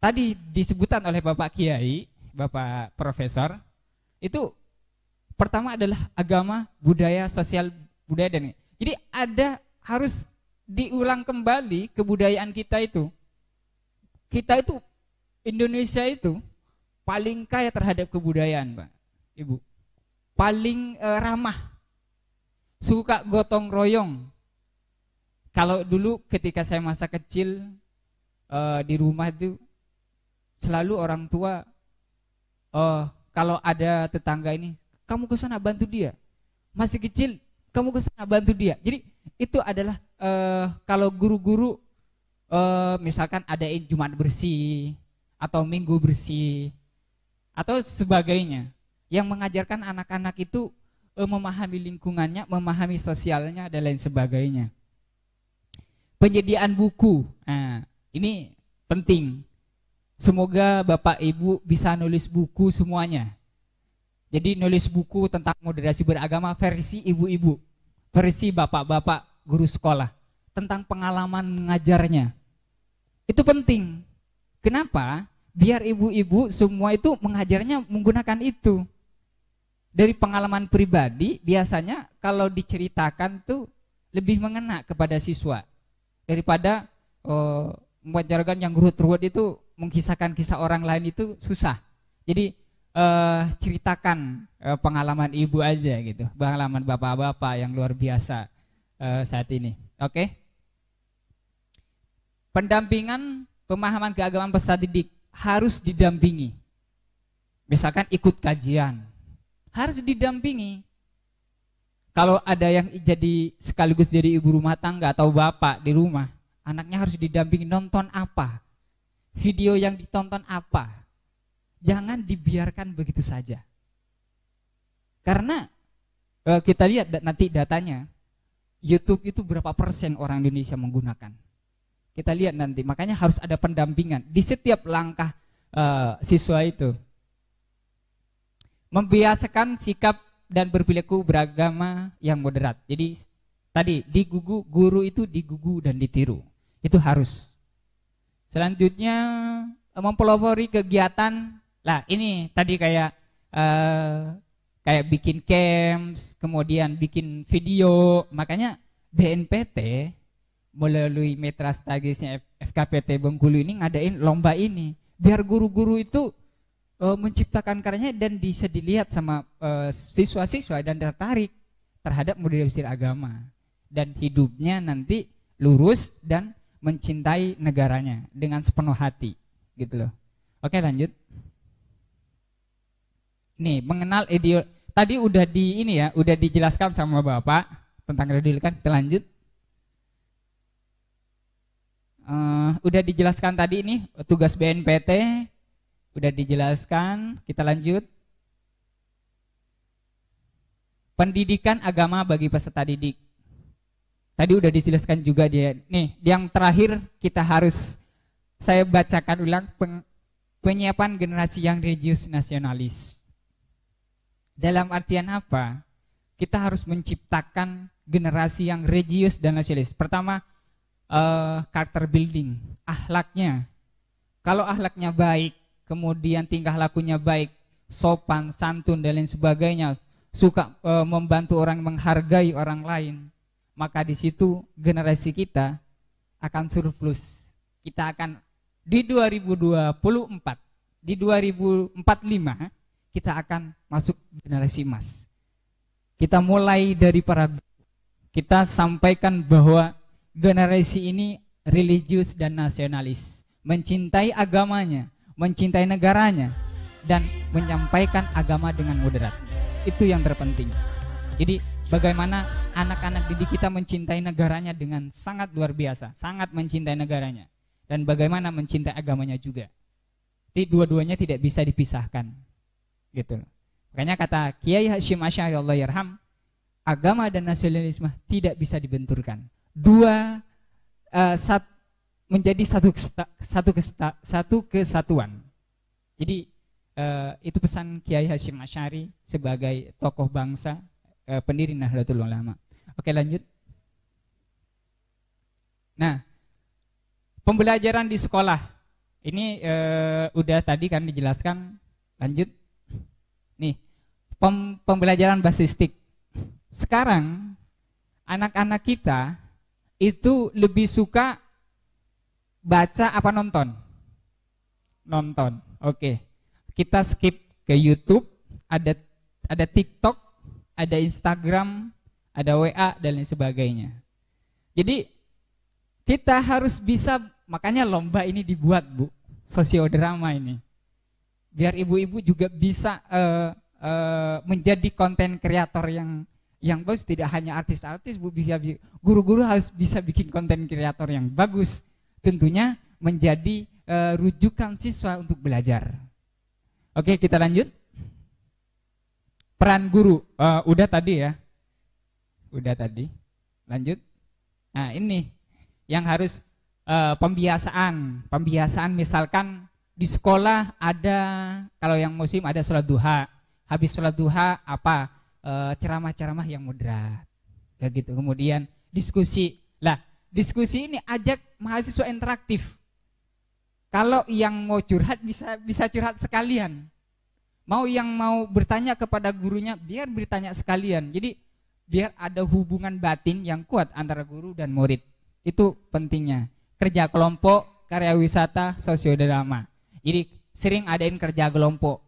tadi disebutkan oleh Bapak Kiai, Bapak Profesor, itu pertama adalah agama, budaya, sosial, budaya dan jadi harus diulang kembali kebudayaan kita itu. Kita itu Indonesia itu paling kaya terhadap kebudayaan, Pak, Ibu. Paling ramah, suka gotong royong. Kalau dulu ketika saya masa kecil di rumah itu selalu orang tua kalau ada tetangga ini, kamu ke sana bantu dia. Masih kecil, kamu ke sana bantu dia. Jadi itu adalah kalau guru-guru misalkan adain Jumat bersih atau Minggu bersih atau sebagainya, yang mengajarkan anak-anak itu memahami lingkungannya, memahami sosialnya dan lain sebagainya. Penyediaan buku, nah, ini penting. Semoga Bapak Ibu bisa nulis buku semuanya. Jadi nulis buku tentang moderasi beragama versi ibu-ibu, versi bapak-bapak guru sekolah, tentang pengalaman mengajarnya. Itu penting. Kenapa? Biar ibu-ibu semua itu mengajarnya menggunakan itu. Dari pengalaman pribadi, biasanya kalau diceritakan tuh lebih mengena kepada siswa. Daripada mengajarkan yang ruwet-ruwet itu, mengisahkan kisah orang lain itu susah. Jadi ceritakan pengalaman ibu aja gitu, pengalaman bapak-bapak yang luar biasa saat ini. Oke? Pendampingan pemahaman keagamaan peserta didik harus didampingi. Misalkan ikut kajian, harus didampingi. Kalau ada yang sekaligus jadi ibu rumah tangga atau bapak di rumah, anaknya harus didampingi. Nonton apa? Video yang ditonton apa? Jangan dibiarkan begitu saja. Karena kita lihat nanti datanya, YouTube itu berapa persen orang Indonesia menggunakan. Kita lihat nanti, makanya harus ada pendampingan di setiap langkah siswa itu. Membiasakan sikap dan berperilaku beragama yang moderat. Jadi tadi guru itu digugu dan ditiru. Itu harus. Selanjutnya mempelopori kegiatan. Lah ini tadi kayak bikin camps, kemudian bikin video. Makanya BNPT melalui mitra strategisnya FKPT Bengkulu ini ngadain lomba ini biar guru-guru itu menciptakan karyanya dan bisa dilihat sama siswa-siswa dan tertarik terhadap moderasi agama dan hidupnya nanti lurus dan mencintai negaranya dengan sepenuh hati gitu loh. Oke, lanjut. Nih, mengenal tadi udah udah dijelaskan sama Bapak tentang radikal. Kita lanjut. Udah dijelaskan tadi ini tugas BNPT, udah dijelaskan. Kita lanjut. Pendidikan agama bagi peserta didik. Tadi udah dijelaskan juga dia. Nih, yang terakhir saya bacakan ulang penyiapan generasi yang religius nasionalis. Dalam artian apa? Kita harus menciptakan generasi yang religius dan nasionalis. Pertama, character building, akhlaknya. Kalau akhlaknya baik, kemudian tingkah lakunya baik, sopan, santun dan lain sebagainya, suka membantu orang, menghargai orang lain, maka di situ generasi kita akan surplus. Kita akan di 2024, di 2045 kita akan masuk generasi emas. Kita mulai dari para guru. Kita sampaikan bahwa generasi ini religius dan nasionalis, mencintai agamanya, mencintai negaranya, dan menyampaikan agama dengan moderat. Itu yang terpenting. Jadi bagaimana anak-anak didik kita mencintai negaranya dengan sangat luar biasa, sangat mencintai negaranya, dan bagaimana mencintai agamanya juga. Jadi dua-duanya tidak bisa dipisahkan, gitu. Makanya kata Kiai Hasyim Asy'ari Allah yarham, agama dan nasionalisme tidak bisa dibenturkan. Menjadi satu kesatuan. Jadi itu pesan Kiai Hasyim Asy'ari sebagai tokoh bangsa, pendiri Nahdlatul Ulama. Oke, lanjut. Nah, pembelajaran di sekolah ini udah tadi kan dijelaskan. Lanjut. Nih, pembelajaran basistik. Sekarang anak-anak kita itu lebih suka baca apa nonton? Nonton. Oke. Kita skip ke YouTube, ada TikTok, ada Instagram, ada WA dan lain sebagainya. Jadi kita harus bisa, makanya lomba ini dibuat, Bu, sosiodrama ini. Biar ibu-ibu juga bisa menjadi konten kreator yang bagus, tidak hanya artis-artis, Bu, guru-guru harus bisa bikin konten kreator yang bagus. Tentunya menjadi rujukan siswa untuk belajar. Oke, kita lanjut. Peran guru, udah tadi ya. Udah tadi. Lanjut. Nah, ini yang harus pembiasaan misalkan di sekolah ada, kalau yang muslim ada sholat duha. Habis sholat duha apa? Ceramah-ceramah yang moderat. Ya gitu. Kemudian diskusi. Lah, diskusi ini ajak mahasiswa interaktif. Kalau yang mau curhat bisa curhat sekalian. Yang mau bertanya kepada gurunya biar bertanya sekalian. Jadi biar ada hubungan batin yang kuat antara guru dan murid. Itu pentingnya. Kerja kelompok, karya wisata, sosiodrama. Jadi sering adain kerja kelompok.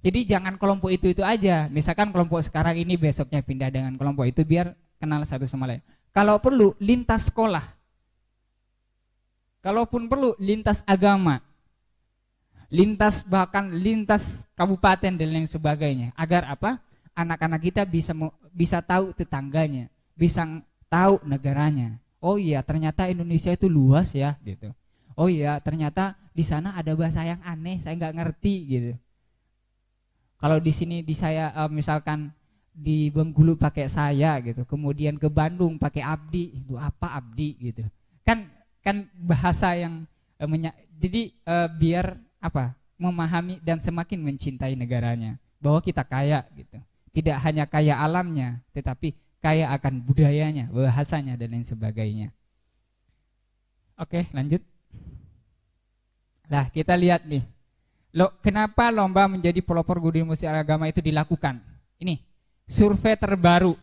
Jadi jangan kelompok itu aja. Misalkan kelompok sekarang ini besoknya pindah dengan kelompok itu biar kenal satu sama lain. Kalau perlu lintas sekolah. Kalaupun perlu lintas agama. Bahkan lintas kabupaten dan lain sebagainya. Agar apa? Anak-anak kita bisa tahu tetangganya, bisa tahu negaranya. Oh iya, ternyata Indonesia itu luas ya, gitu. Oh iya, ternyata di sana ada bahasa yang aneh, saya nggak ngerti, gitu. Kalau di sini saya misalkan di Bengkulu pakai saya, gitu. Kemudian ke Bandung pakai abdi, itu apa abdi, gitu. Kan bahasa yang jadi biar apa? Memahami dan semakin mencintai negaranya, bahwa kita kaya, gitu. Tidak hanya kaya alamnya, tetapi kaya akan budayanya, bahasanya dan lain sebagainya. Oke, lanjut. Nah, kita lihat nih. Kenapa lomba menjadi pelopor guru musik agama itu dilakukan? Ini survei terbaru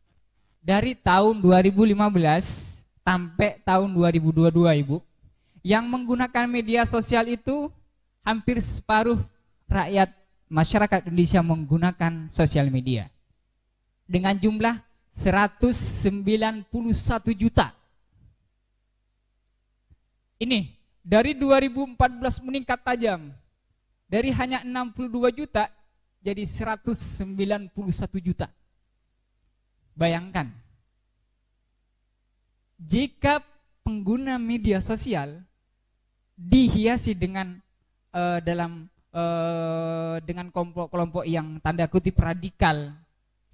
dari tahun 2015 sampai tahun 2022, Ibu. Yang menggunakan media sosial itu hampir separuh rakyat masyarakat Indonesia menggunakan sosial media. Dengan jumlah 191 juta. Ini dari 2014 meningkat tajam. Dari hanya 62 juta jadi 191 juta. Bayangkan. Jika pengguna media sosial dihiasi dengan dengan kelompok-kelompok yang tanda kutip radikal,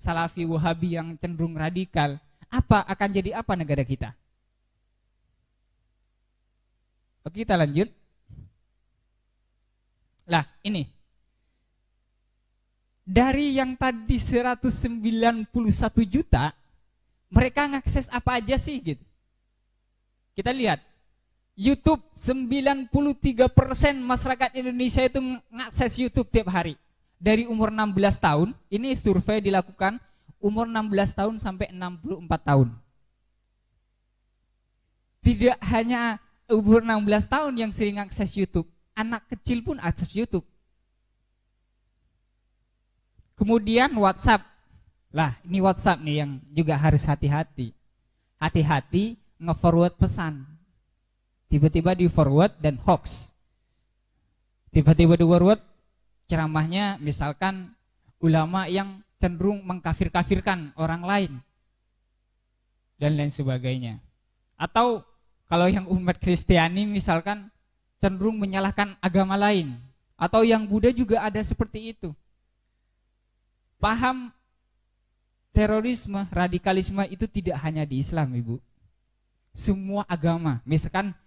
Salafi Wahabi yang cenderung radikal, akan jadi apa negara kita? Oke, kita lanjut. Lah, ini. Dari yang tadi 191 juta, mereka ngakses apa aja sih gitu. Kita lihat. YouTube 93% masyarakat Indonesia itu ngakses YouTube tiap hari. Dari umur 16 tahun, ini survei dilakukan umur 16 tahun sampai 64 tahun. Tidak hanya umur 16 tahun yang sering akses YouTube, anak kecil pun akses YouTube. Kemudian WhatsApp. Lah, ini WhatsApp nih yang juga harus hati-hati. Hati-hati nge-forward pesan. Tiba-tiba di-forward dan hoax. Tiba-tiba di-forward ceramahnya misalkan ulama yang cenderung mengkafir-kafirkan orang lain. Dan lain sebagainya. Atau kalau yang umat Kristiani misalkan cenderung menyalahkan agama lain. Atau yang Buddha juga ada seperti itu. Paham terorisme, radikalisme itu tidak hanya di Islam, Ibu. Semua agama, misalkan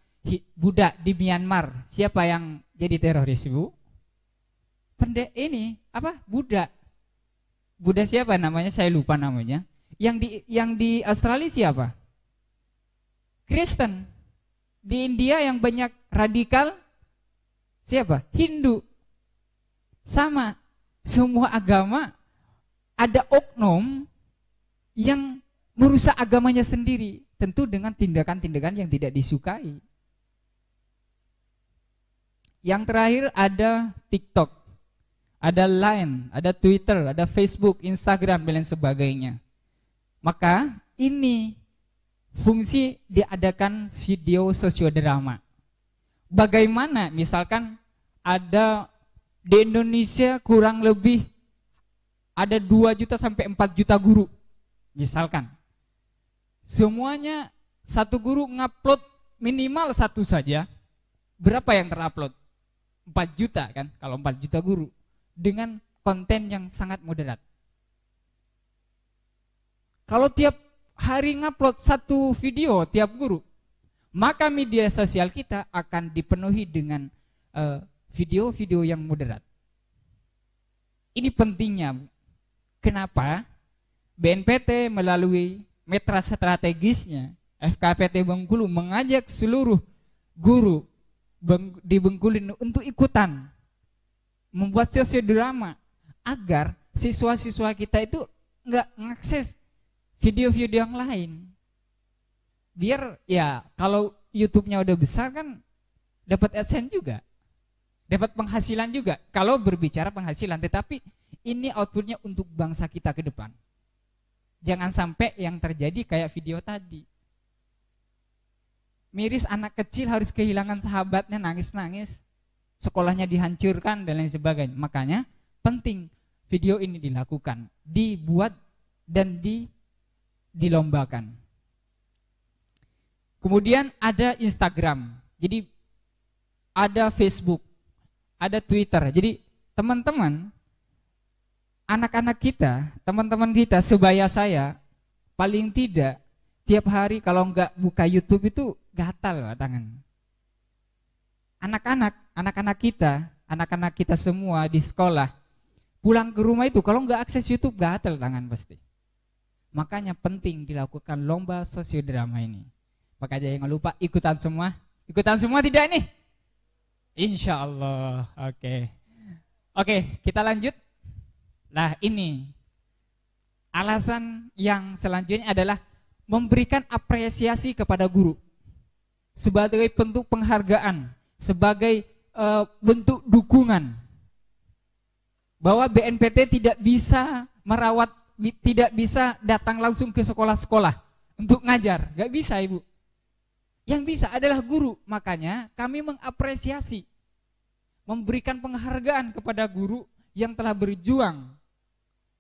Buddha di Myanmar, siapa yang jadi teroris, Ibu? Buddha. Buddha siapa namanya? Saya lupa namanya. Yang di Australia siapa? Kristen. Di India yang banyak radikal siapa? Hindu. Sama. Semua agama ada oknum yang merusak agamanya sendiri, tentu dengan tindakan-tindakan yang tidak disukai. Yang terakhir ada TikTok, ada Line, ada Twitter, ada Facebook, Instagram, dan lain sebagainya. Maka ini fungsi diadakan video sosiodrama. Bagaimana misalkan ada di Indonesia kurang lebih ada 2 juta sampai 4 juta guru. Misalkan semuanya satu guru ngupload minimal satu saja. Berapa yang terupload? 4 juta kan, kalau 4 juta guru dengan konten yang sangat moderat. Kalau tiap hari ngupload satu video tiap guru, maka media sosial kita akan dipenuhi dengan video-video yang moderat. Ini pentingnya. Kenapa? BNPT melalui mitra strategisnya FKPT Bengkulu mengajak seluruh guru di Bengkulu untuk ikutan membuat sosiodrama agar siswa-siswa kita itu nggak mengakses video-video yang lain. Biar ya kalau YouTube-nya udah besar kan dapat AdSense juga, dapat penghasilan juga. Kalau berbicara penghasilan, tetapi ini outputnya untuk bangsa kita ke depan. Jangan sampai yang terjadi kayak video tadi. Miris anak kecil harus kehilangan sahabatnya, nangis-nangis. Sekolahnya dihancurkan dan lain sebagainya. Makanya penting video ini dilakukan, dibuat dan dilombakan. Kemudian ada Instagram. Jadi ada Facebook, ada Twitter. Jadi teman-teman, anak-anak kita, teman-teman kita, sebaya saya, paling tidak tiap hari kalau nggak buka YouTube itu gatal tangan. Anak-anak kita semua di sekolah, pulang ke rumah itu kalau nggak akses YouTube gatal tangan pasti. Makanya penting dilakukan lomba sosiodrama ini. Makanya jangan lupa ikutan semua. Ikutan semua tidak nih? Insya Allah. Oke, kita lanjut. Nah ini alasan yang selanjutnya adalah memberikan apresiasi kepada guru sebagai bentuk penghargaan, sebagai bentuk dukungan bahwa BNPT tidak bisa merawat, tidak bisa datang langsung ke sekolah-sekolah untuk ngajar, gak bisa Ibu. Yang bisa adalah guru. Makanya kami mengapresiasi, memberikan penghargaan kepada guru yang telah berjuang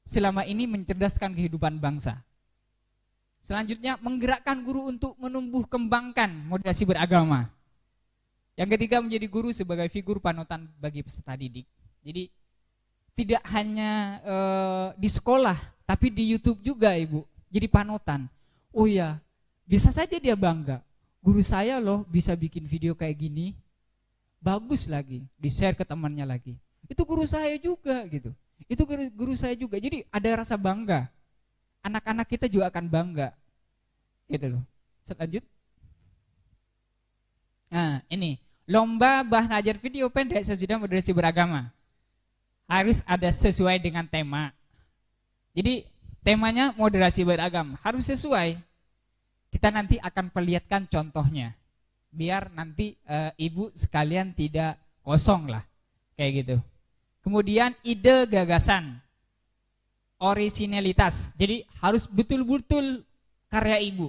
selama ini mencerdaskan kehidupan bangsa. Selanjutnya menggerakkan guru untuk menumbuh kembangkan moderasi beragama. Yang ketiga menjadi guru sebagai figur panutan bagi peserta didik. Jadi tidak hanya di sekolah, tapi di YouTube juga Ibu. Jadi panutan. Oh ya, bisa saja dia bangga. Guru saya loh bisa bikin video kayak gini. Bagus lagi, di-share ke temannya lagi. Itu guru saya juga gitu. Itu guru saya juga. Jadi ada rasa bangga. Anak-anak kita juga akan bangga. Gitu loh. Selanjut. Nah, ini lomba bahan ajar video pendek sesudah moderasi beragama. Harus ada sesuai dengan tema. Jadi temanya moderasi beragama, harus sesuai. Kita nanti akan perlihatkan contohnya. Biar nanti ibu sekalian tidak kosong lah. Kayak gitu. Kemudian ide gagasan. orisinalitas. Jadi harus betul-betul karya ibu.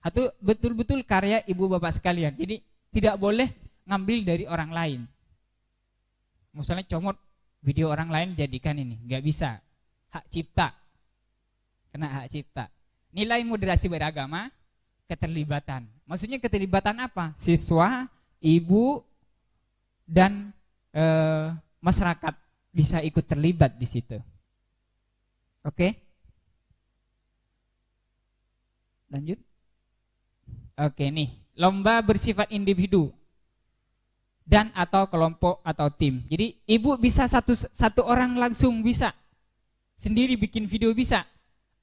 Atau betul-betul karya ibu bapak sekalian. Jadi tidak boleh ngambil dari orang lain. Misalnya comot video orang lain jadikan ini, nggak bisa. Hak cipta. Kena hak cipta. Nilai moderasi beragama, keterlibatan. Maksudnya keterlibatan apa? Siswa, ibu, dan masyarakat bisa ikut terlibat di situ. Oke? Lanjut. Oke nih, lomba bersifat individu dan atau kelompok atau tim. Jadi ibu bisa satu orang langsung bisa, sendiri bikin video bisa,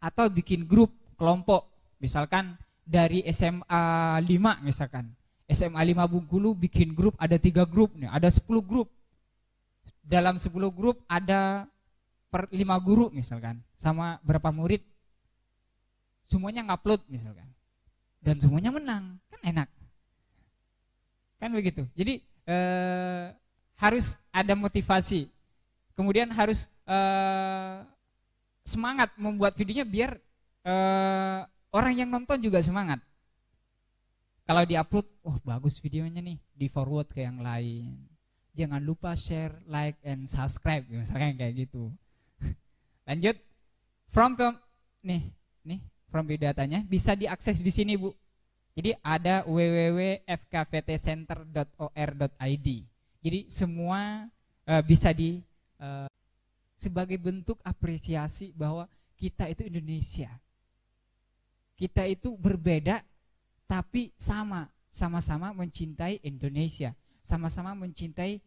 atau bikin grup kelompok. Misalkan dari SMA 5 misalkan, SMA 5 Bengkulu bikin grup, ada 3 grup nih, ada 10 grup. Dalam 10 grup ada per 5 guru misalkan, sama berapa murid. Semuanya ngupload misalkan. Dan semuanya menang, kan enak. Kan begitu. Jadi harus ada motivasi. Kemudian harus semangat membuat videonya biar orang yang nonton juga semangat. Kalau diupload, oh bagus videonya nih, di forward ke yang lain. Jangan lupa share, like, and subscribe, misalnya kayak gitu. Lanjut, from biodatanya bisa diakses di sini Bu. Jadi ada www.fkvtcenter.or.id. Jadi semua bisa sebagai bentuk apresiasi bahwa kita itu Indonesia. Kita itu berbeda tapi sama-sama mencintai Indonesia, sama-sama mencintai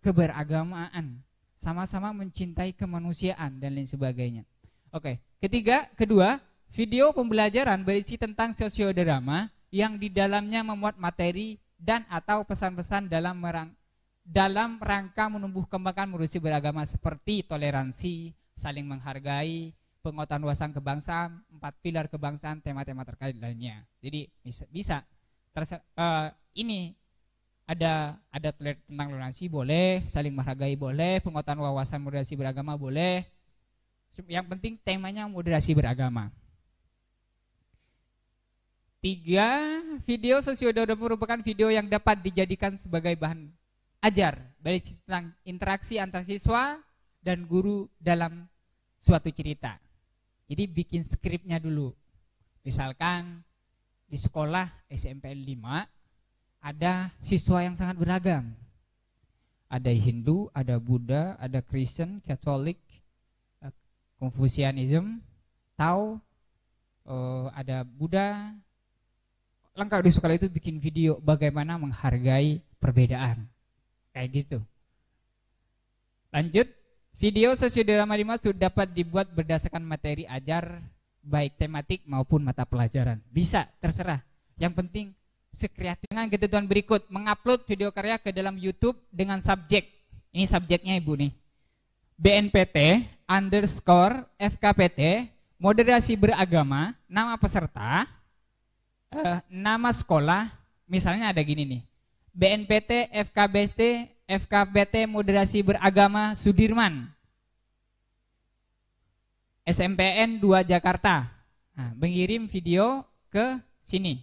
keberagamaan, sama-sama mencintai kemanusiaan dan lain sebagainya. Oke, kedua, video pembelajaran berisi tentang sosiodrama yang di dalamnya memuat materi dan atau pesan-pesan dalam rangka menumbuh kembangkan moderasi beragama seperti toleransi, saling menghargai, pengetahuan wawasan kebangsaan, 4 pilar kebangsaan, tema-tema terkait lainnya. Jadi bisa ini ada tentang toleransi boleh, saling menghargai boleh, pengetahuan wawasan moderasi beragama boleh. Yang penting temanya moderasi beragama. 3, video sosiodrama merupakan video yang dapat dijadikan sebagai bahan ajar baik tentang interaksi antar siswa dan guru dalam suatu cerita. Jadi bikin skripnya dulu. Misalkan di sekolah SMPN 5 ada siswa yang sangat beragam. Ada Hindu, ada Buddha, ada Kristen, Katolik, Konfusianisme, Tao, ada Buddha. Lengkap di sekolah itu bikin video bagaimana menghargai perbedaan. Kayak gitu. Lanjut, video sosiodrama 5 sudah dapat dibuat berdasarkan materi ajar baik tematik maupun mata pelajaran. Bisa, terserah. Yang penting sekreatif. Dengan ketentuan berikut, mengupload video karya ke dalam YouTube dengan subjek. Ini subjeknya Ibu nih. BNPT_FKPT moderasi beragama, nama peserta, nama sekolah, misalnya ada gini nih. BNPT FKPT moderasi beragama Sudirman. SMPN 2 Jakarta. Nah, mengirim video ke sini.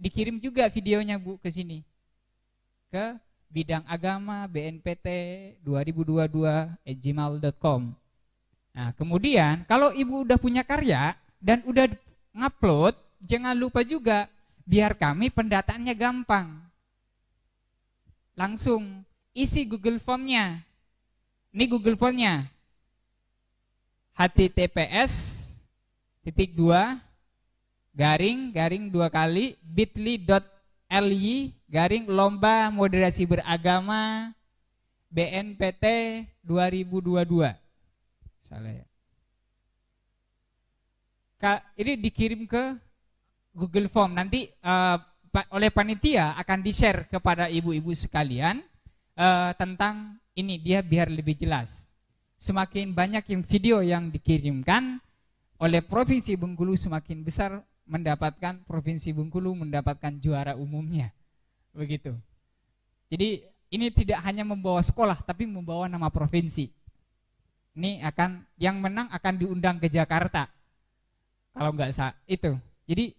Dikirim juga videonya Bu ke sini. Ke bidang agama BNPT 2022@gmail.com. Nah, kemudian kalau Ibu udah punya karya dan udah ngupload, jangan lupa juga biar kami pendataannya gampang. Langsung isi Google Form-nya. Ini Google Form-nya. https://bit.ly/lomba moderasi beragama BNPT 2022. Salah ya. Ini dikirim ke Google Form. Nanti oleh panitia akan di-share kepada ibu-ibu sekalian tentang ini dia biar lebih jelas. Semakin banyak yang video yang dikirimkan oleh Provinsi Bengkulu, semakin besar mendapatkan Provinsi Bengkulu mendapatkan juara umumnya. Begitu. Jadi ini tidak hanya membawa sekolah tapi membawa nama provinsi. Ini yang menang akan diundang ke Jakarta. Kalau nggak itu. Jadi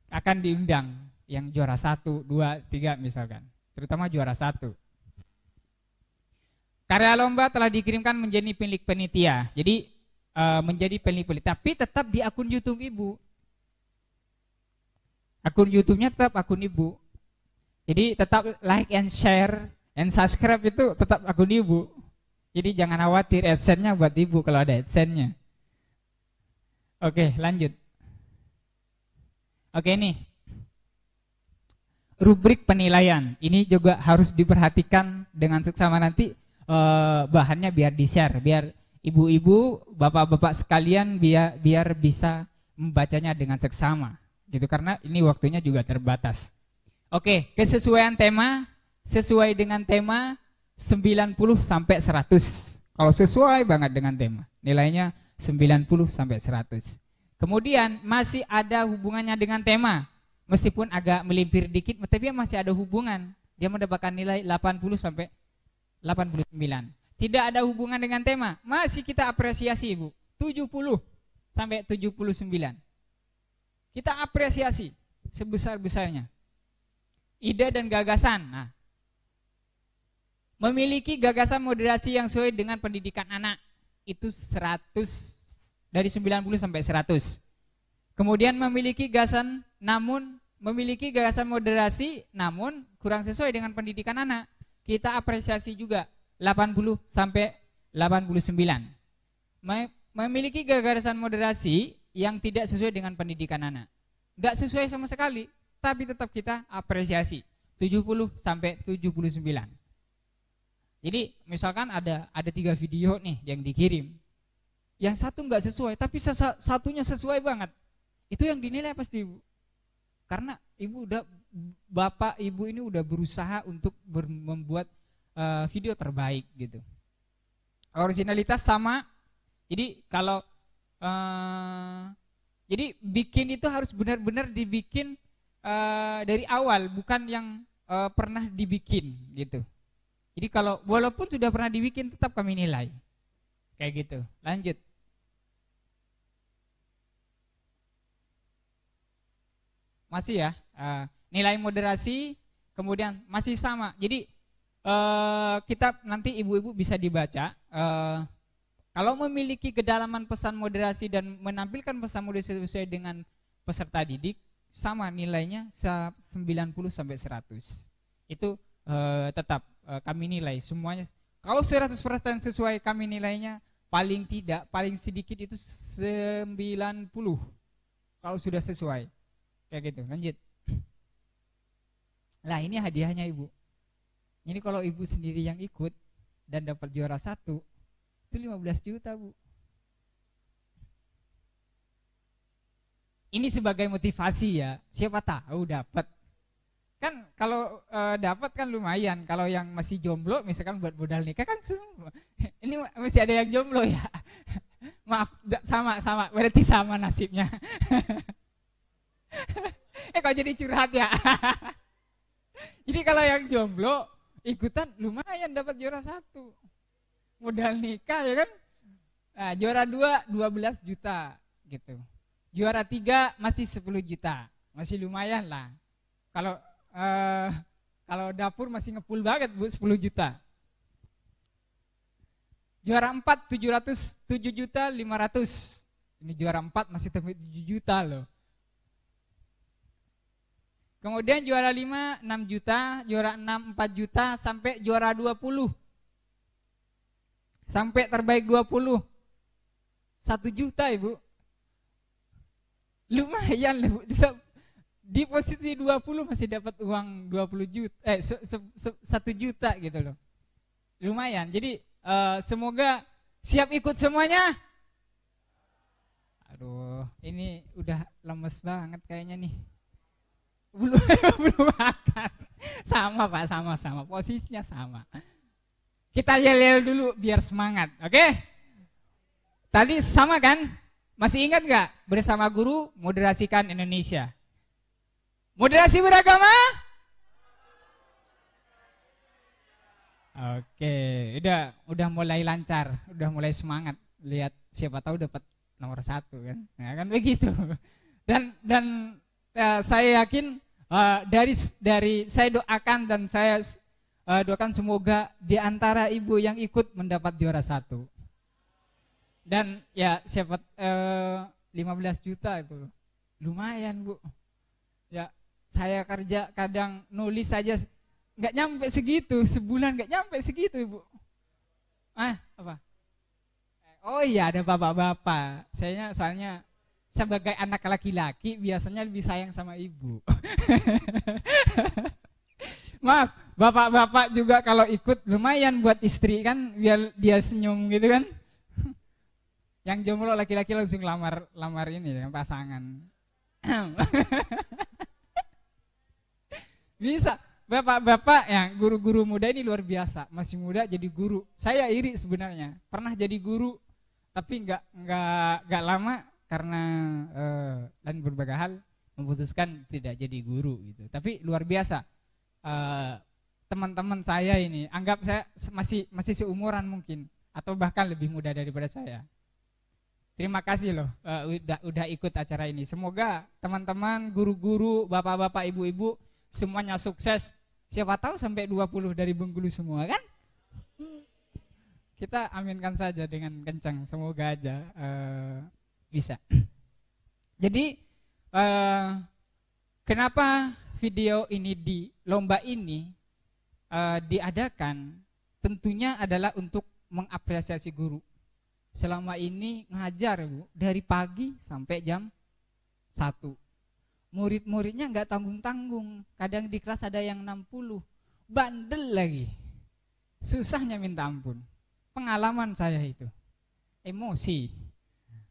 akan diundang yang juara 1, 2, 3 misalkan. Terutama juara 1. Karya lomba telah dikirimkan menjadi milik panitia. Jadi menjadi milik, tapi tetap di akun YouTube Ibu. Akun YouTube-nya tetap akun Ibu. Jadi tetap like and share and subscribe itu tetap akun Ibu. Jadi jangan khawatir AdSense-nya buat Ibu kalau ada AdSense-nya. Oke, lanjut. Oke, nih. Rubrik penilaian. Ini juga harus diperhatikan dengan seksama nanti bahannya biar di-share, biar ibu-ibu, bapak-bapak sekalian biar bisa membacanya dengan seksama. Gitu, karena ini waktunya juga terbatas. Oke, kesesuaian tema sesuai dengan tema 90 sampai 100. Kalau sesuai banget dengan tema, nilainya 90 sampai 100. Kemudian masih ada hubungannya dengan tema. Meskipun agak melimpir dikit, tapi masih ada hubungan. Dia mendapatkan nilai 80 sampai 89. Tidak ada hubungan dengan tema, masih kita apresiasi Ibu. 70 sampai 79. Kita apresiasi sebesar-besarnya. Ide dan gagasan. Nah, memiliki gagasan moderasi yang sesuai dengan pendidikan anak itu 100 dari 90 sampai 100. Kemudian memiliki gagasan moderasi namun kurang sesuai dengan pendidikan anak, kita apresiasi juga 80 sampai 89. Memiliki gagasan moderasi yang tidak sesuai dengan pendidikan anak, enggak sesuai sama sekali, tapi tetap kita apresiasi 70 sampai 79. Jadi misalkan ada 3 video nih yang dikirim. Yang satu enggak sesuai, tapi satunya sesuai banget. Itu yang dinilai pasti Ibu. Karena Bapak Ibu ini udah berusaha untuk membuat video terbaik gitu. Originalitas sama. Jadi kalau jadi bikin itu harus benar-benar dibikin dari awal, bukan yang pernah dibikin gitu. Jadi kalau walaupun sudah pernah dibikin tetap kami nilai. Kayak gitu. Lanjut. Masih ya, nilai moderasi kemudian masih sama. Jadi kita nanti ibu-ibu bisa dibaca. Kalau memiliki kedalaman pesan moderasi dan menampilkan pesan moderasi sesuai dengan peserta didik, sama nilainya 90 sampai 100. Itu tetap kami nilai semuanya. Kalau 100% sesuai kami nilainya, paling sedikit itu 90. Kalau sudah sesuai. Kayak gitu, lanjut. Lah ini hadiahnya Ibu. Ini kalau Ibu sendiri yang ikut dan dapat juara 1, itu 15 juta Bu. Ini sebagai motivasi ya, siapa tahu dapat. Kan kalau dapat kan lumayan. Kalau yang masih jomblo misalkan buat modal nikah kan semua. Ini masih ada yang jomblo ya. Maaf, sama berarti sama nasibnya. Kok jadi curhat ya. Jadi kalau yang jomblo ikutan lumayan dapat juara 1. Modal nikah ya kan. Nah, juara 2 12 juta gitu. Juara 3 masih 10 juta. Masih lumayan lah. Kalau dapur masih ngepul banget Bu, 10 juta. Juara 4 7 juta 500. Ini juara 4 masih 7 juta loh. Kemudian juara 5 6 juta, juara 6 4 juta sampai juara 20. Sampai terbaik 20. 1 juta Ibu. Lumayan Bu. Di posisi 20 masih dapat uang 20 juta, 1 juta gitu loh. Lumayan. Jadi semoga siap ikut semuanya. Aduh, ini udah lemes banget kayaknya nih. Belum makan. Sama Pak, sama. Posisinya sama. Kita yel-yel dulu biar semangat, oke? Tadi sama kan? Masih ingat gak? Bersama guru moderasikan Indonesia. Moderasi beragama? Oke, udah mulai lancar, udah mulai semangat. Lihat siapa tahu dapat nomor 1 kan, ya kan begitu. Dan saya yakin dari saya doakan dan saya doakan semoga di antara ibu yang ikut mendapat juara 1. Dan ya siapa 15 juta itu lumayan Bu. Ya saya kerja kadang nulis saja nggak nyampe segitu, sebulan nggak nyampe segitu Ibu. Apa? Oh iya ada bapak-bapak. Saya soalnya sebagai anak laki-laki biasanya lebih sayang sama ibu. Maaf, bapak-bapak juga kalau ikut lumayan buat istri kan, biar dia senyum gitu kan. Yang jomblo laki-laki langsung lamar ini ya, pasangan. Bisa. Bapak-bapak ya, guru-guru muda ini luar biasa, masih muda jadi guru. Saya iri sebenarnya, pernah jadi guru tapi nggak lama karena dan berbagai hal memutuskan tidak jadi guru gitu. Tapi luar biasa, teman-teman saya ini anggap saya masih seumuran mungkin atau bahkan lebih muda daripada saya. Terima kasih loh udah ikut acara ini. Semoga teman-teman, guru-guru, bapak-bapak, ibu-ibu semuanya sukses. Siapa tahu sampai 20 dari Bengkulu semua kan? Kita aminkan saja dengan kencang, semoga aja bisa. Jadi kenapa video ini di lomba ini diadakan? Tentunya adalah untuk mengapresiasi guru. Selama ini ngajar Bu, dari pagi sampai jam 1. Murid-muridnya nggak tanggung-tanggung, kadang di kelas ada yang 60, bandel lagi, susahnya minta ampun. Pengalaman saya itu, emosi.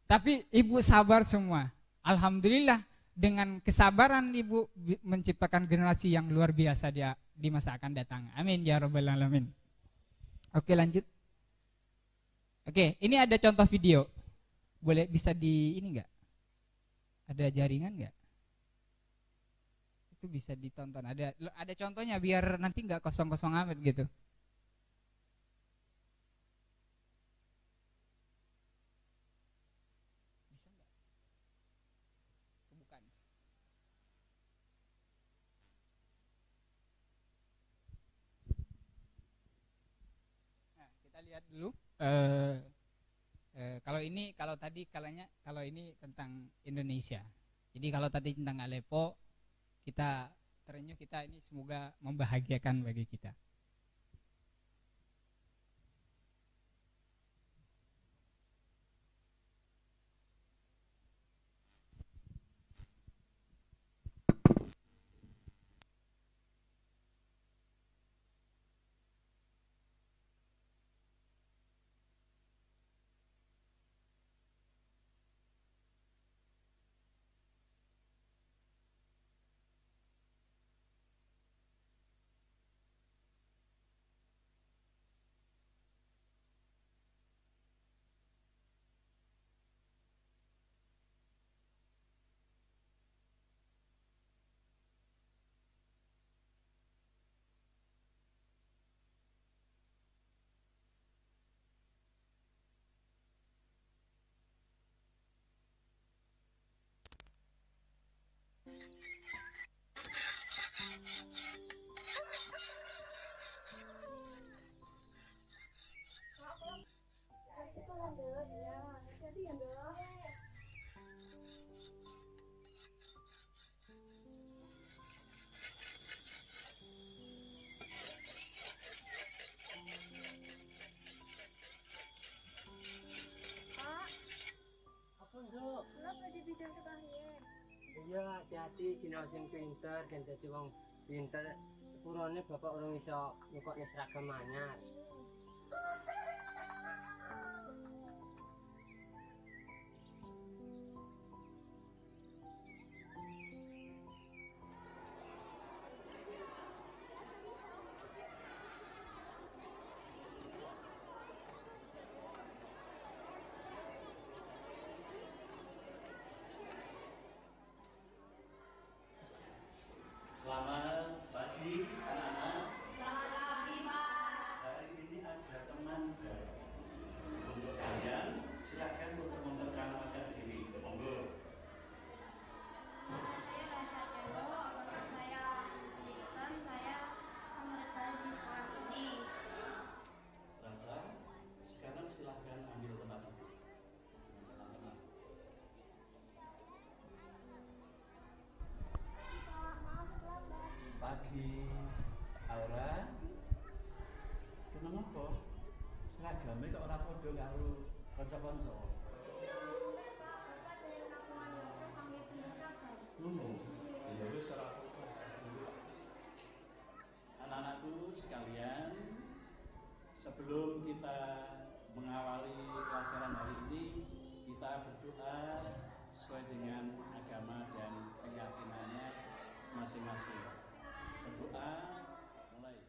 Tapi ibu sabar semua. Alhamdulillah dengan kesabaran ibu menciptakan generasi yang luar biasa dia di masa akan datang. Amin ya rabbal alamin. Oke lanjut. Oke, ini ada contoh video. Boleh bisa di ini nggak? Ada jaringan nggak? Itu bisa ditonton. Ada contohnya biar nanti nggak kosong-kosong amat gitu. Bisa nggak? Bukan. Nah, kita lihat dulu. Kalau ini tentang Indonesia. Jadi kalau tadi tentang Aleppo, kita terenyuh, kita ini semoga membahagiakan bagi kita. Iya, hati-hati sinau sing pinter dan dadi wong pinter. Sepurane bapak urung iso nyukokne seragam anyar. Selamat pagi anak-anak. Selamat pagi Pak. Hari padha karo kanca-kanca. Ya wis ora apa-apa. Anak-anakku sekalian, sebelum kita mengawali pelajaran hari ini, kita berdoa sesuai dengan agama dan keyakinannya masing-masing. Berdoa mulai.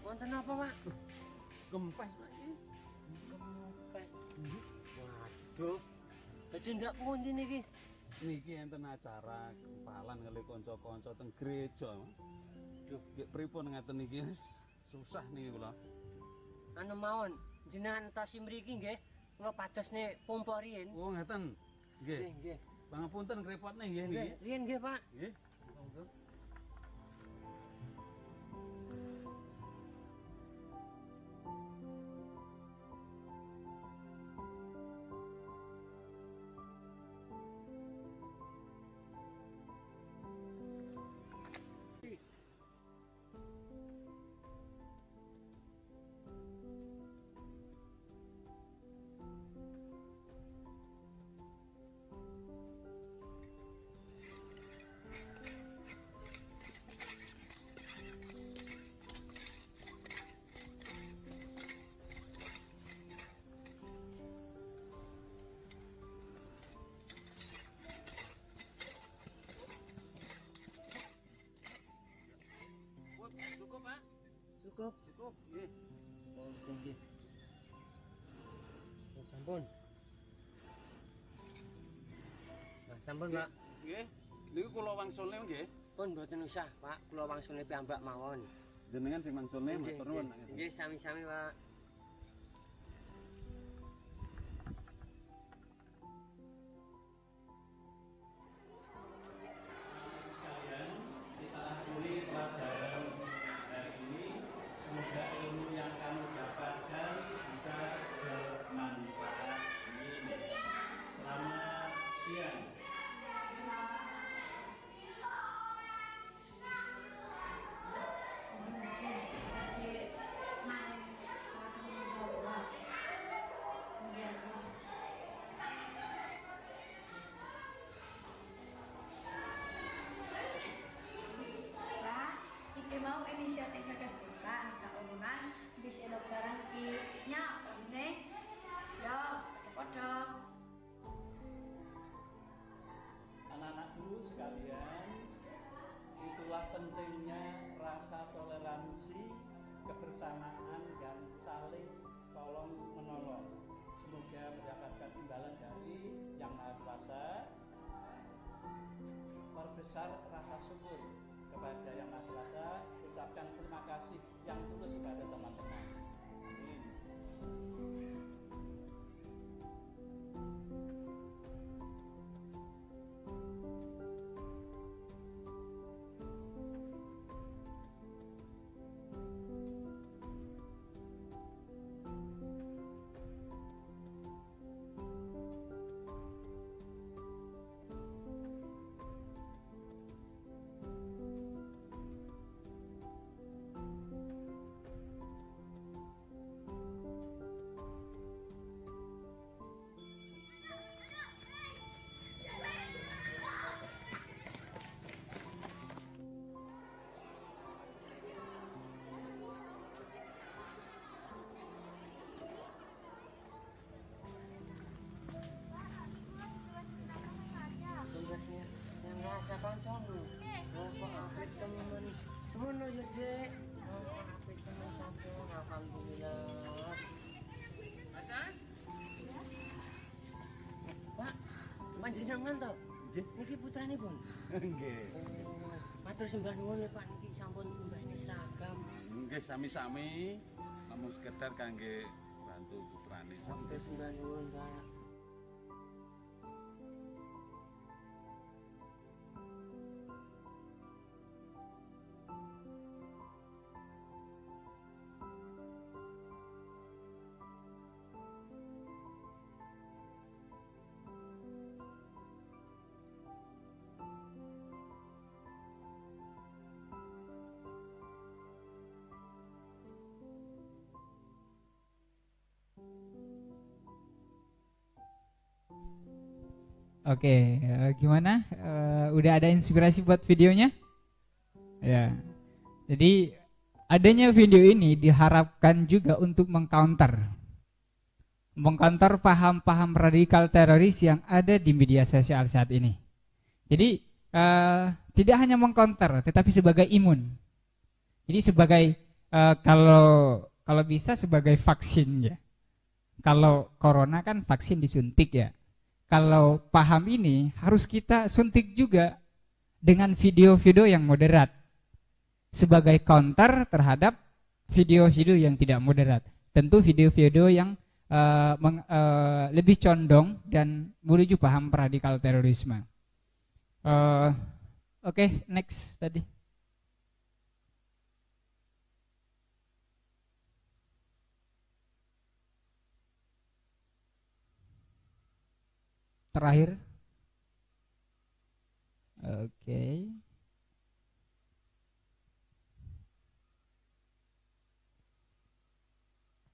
Wonten apa, Pak? Kempes Pak iki. Kempes. Waduh. Dadi ndak pundi niki? Niki enten acara kempalan kali kanca-kanca teng gereja. Duh, nggih pripun ngaten niki wis susah niki kula. Anu mawon, jenengan tasi mriki nggih. Kula padosne pompa riyin. Oh, ngaten. Nggih. Nggih. Pangapunten ngrepotne nggih niki. Riyin nggih, Pak. Nggih. Monggo. Cukup, Pak? Cukup. Cukup. Nggih. Oh, nggih. Oh, sampun. Nah, sampun, Pak. Nggih. Niku kula wangsulne nggih. Pun mboten usah, Pak. Kula wangsulne piyambak mawon. Jenengan sing wangsulne matur nuwun. Nggih, sami-sami, Pak. Sekalian, kita akhiri pelajaran hari ini. Semoga ilmu yang kamu dapatkan bisa bermanfaat. Amin. Selamat siang. Pak, iki mau inisiatif kebuka caurunan bisa dokteran ki nya ini yo podo. Anak-anakku sekalian, itulah pentingnya rasa toleransi, kebersamaan, dan saling tolong menolong. Semoga mendapatkan imbalan dari Yang Maha Kuasa. Perbesar rasa syukur kepada Yang Maha Kuasa. Ucapkan terima kasih yang tulus kepada teman-teman. Amin. Tugasnya yang rasa kancamu. Oh, kok apik temen. Semono ya, Dek. Oh, kok apik temen sampun. Alhamdulillah. Hasan? Pak, panjenengan to? nggih. Niki putranipun. Nggih. Oh, matur sembah nuwun ya Pak niki sampun mbahne seragam. Nggih sami-sami namung sekedar kangge bantu putrane Matur sampeyan. sembah nuwun Pak. Oke, gimana? Udah ada inspirasi buat videonya? Ya. Jadi adanya video ini diharapkan juga untuk mengcounter paham-paham radikal teroris yang ada di media sosial saat ini. Jadi tidak hanya mengcounter, tetapi sebagai imun. Jadi sebagai kalau bisa sebagai vaksin ya. Kalau corona kan vaksin disuntik ya. Kalau paham ini harus kita suntik juga dengan video-video yang moderat sebagai counter terhadap video-video yang tidak moderat. Tentu video-video yang lebih condong dan menuju paham radikal terorisme. Oke, next tadi. Terakhir. Oke.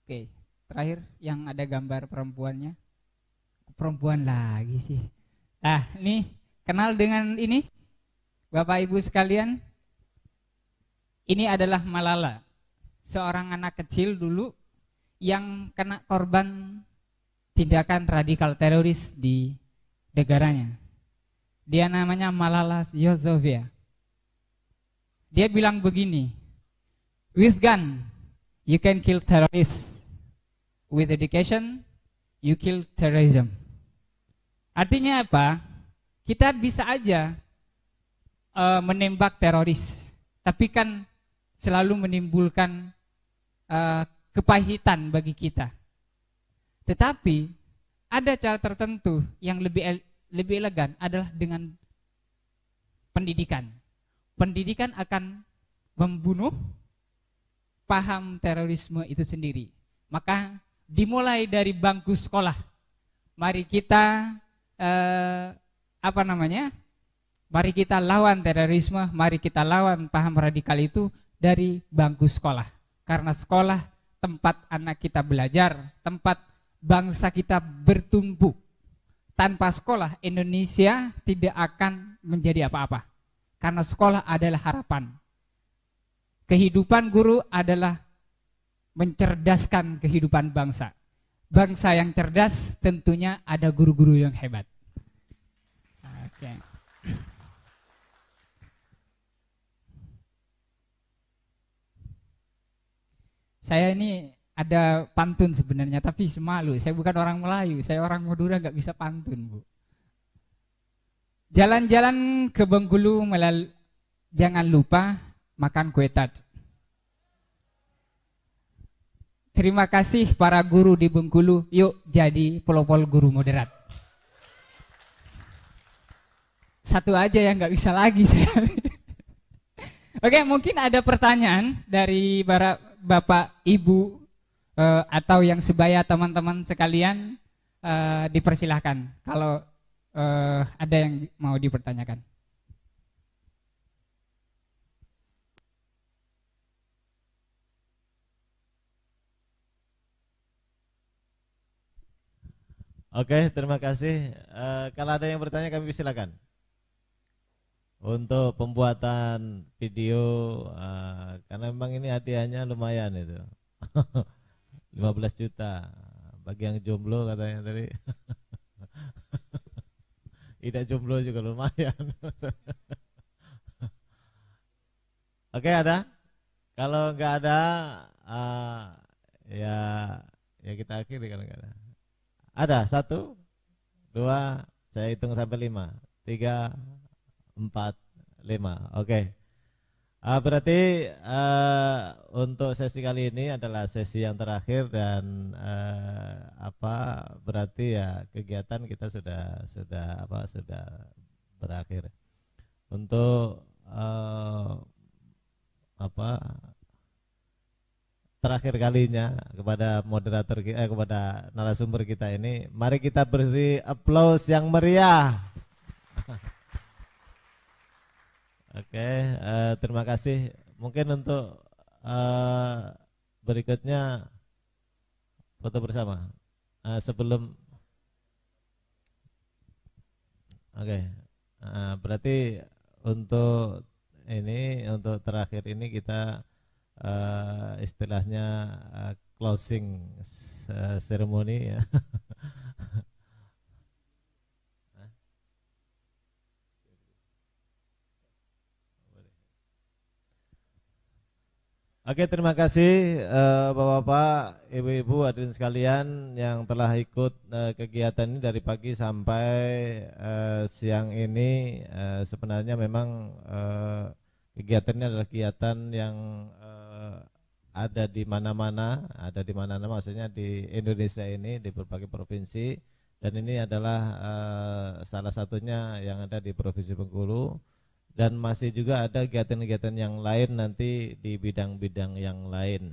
Oke, terakhir yang ada gambar perempuannya. Perempuan lagi sih. Ah, ini kenal dengan ini? Bapak Ibu sekalian. Ini adalah Malala, seorang anak kecil dulu yang kena korban tindakan radikal teroris di negaranya. Dia namanya Malala Yousafzai. Dia bilang begini, with gun you can kill terrorists, with education you kill terrorism. Artinya apa? Kita bisa aja menembak teroris, tapi kan selalu menimbulkan kepahitan bagi kita. Tetapi ada cara tertentu yang lebih elegan adalah dengan pendidikan. Pendidikan akan membunuh paham terorisme itu sendiri. Maka dimulai dari bangku sekolah. Mari kita mari kita lawan terorisme, mari kita lawan paham radikal itu dari bangku sekolah. Karena sekolah tempat anak kita belajar, tempat bangsa kita bertumbuh. Tanpa sekolah, Indonesia tidak akan menjadi apa-apa. Karena sekolah adalah harapan. Kehidupan guru adalah mencerdaskan kehidupan bangsa. Bangsa yang cerdas tentunya ada guru-guru yang hebat. Oke. Saya ini ada pantun sebenarnya, tapi semalu. Saya bukan orang Melayu, saya orang Madura, nggak bisa pantun, Bu. Jalan-jalan ke Bengkulu, jangan lupa makan kue tart. Terima kasih para guru di Bengkulu, yuk jadi pelopor guru moderat. Satu aja yang nggak bisa lagi saya. Oke, mungkin ada pertanyaan dari para Bapak, Ibu, atau yang sebaya teman-teman sekalian, dipersilahkan kalau ada yang mau dipertanyakan. Oke, terima kasih. Kalau ada yang bertanya kami silakan. Untuk pembuatan video, karena memang ini hadiahnya lumayan itu. 15 juta bagi yang jomblo katanya tadi. Tidak jomblo juga lumayan. Oke, ada? Kalau nggak ada, ya kita akhiri kalau nggak ada. Ada 1, 2, saya hitung sampai 5. 3, 4, 5. Oke. Berarti untuk sesi kali ini adalah sesi yang terakhir dan berarti ya kegiatan kita sudah berakhir. Untuk terakhir kalinya kepada moderator kepada narasumber kita ini, mari kita beri aplaus yang meriah. Oke, terima kasih. Mungkin untuk berikutnya foto bersama sebelum. Oke, berarti untuk terakhir ini kita istilahnya closing ceremony ya. Oke, terima kasih Bapak-bapak, Ibu-ibu, hadirin sekalian yang telah ikut kegiatan ini dari pagi sampai siang ini. Sebenarnya memang kegiatan ini adalah kegiatan yang ada di mana-mana, maksudnya di Indonesia ini, di berbagai provinsi, dan ini adalah salah satunya yang ada di Provinsi Bengkulu. Dan masih juga ada kegiatan-kegiatan yang lain nanti di bidang-bidang yang lain.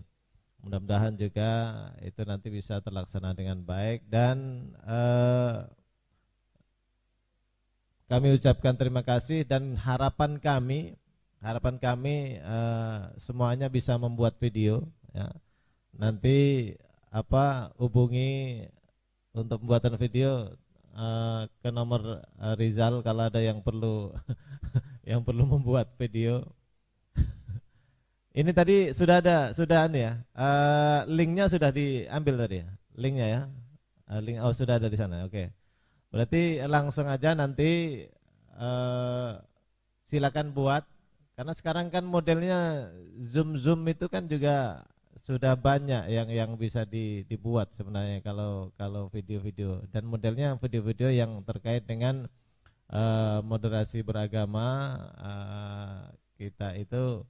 Mudah-mudahan juga itu nanti bisa terlaksana dengan baik. Dan kami ucapkan terima kasih dan harapan kami semuanya bisa membuat video ya. Nanti hubungi untuk pembuatan video ke nomor Rizal kalau ada yang perlu yang perlu membuat video. Ini tadi sudah ya. Linknya sudah diambil tadi ya. Linknya ya. Sudah ada di sana. Oke. Berarti langsung aja nanti silakan buat, karena sekarang kan modelnya Zoom itu kan juga sudah banyak yang bisa dibuat sebenarnya kalau video-video, dan modelnya video-video yang terkait dengan moderasi beragama kita itu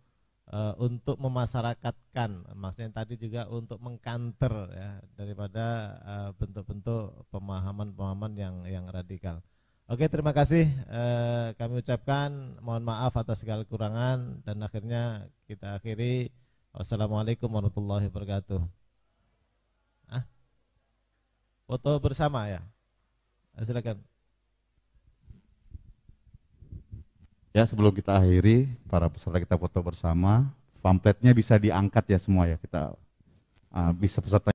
untuk memasyarakatkan, maksudnya tadi juga untuk mengkanter ya daripada bentuk-bentuk pemahaman-pemahaman yang radikal. Oke, terima kasih. Kami ucapkan mohon maaf atas segala kekurangan dan akhirnya kita akhiri. Wassalamualaikum warahmatullahi wabarakatuh. Foto bersama ya. Silakan. Ya, sebelum kita akhiri, para peserta kita foto bersama, pamfletnya bisa diangkat ya semua ya, kita bisa peserta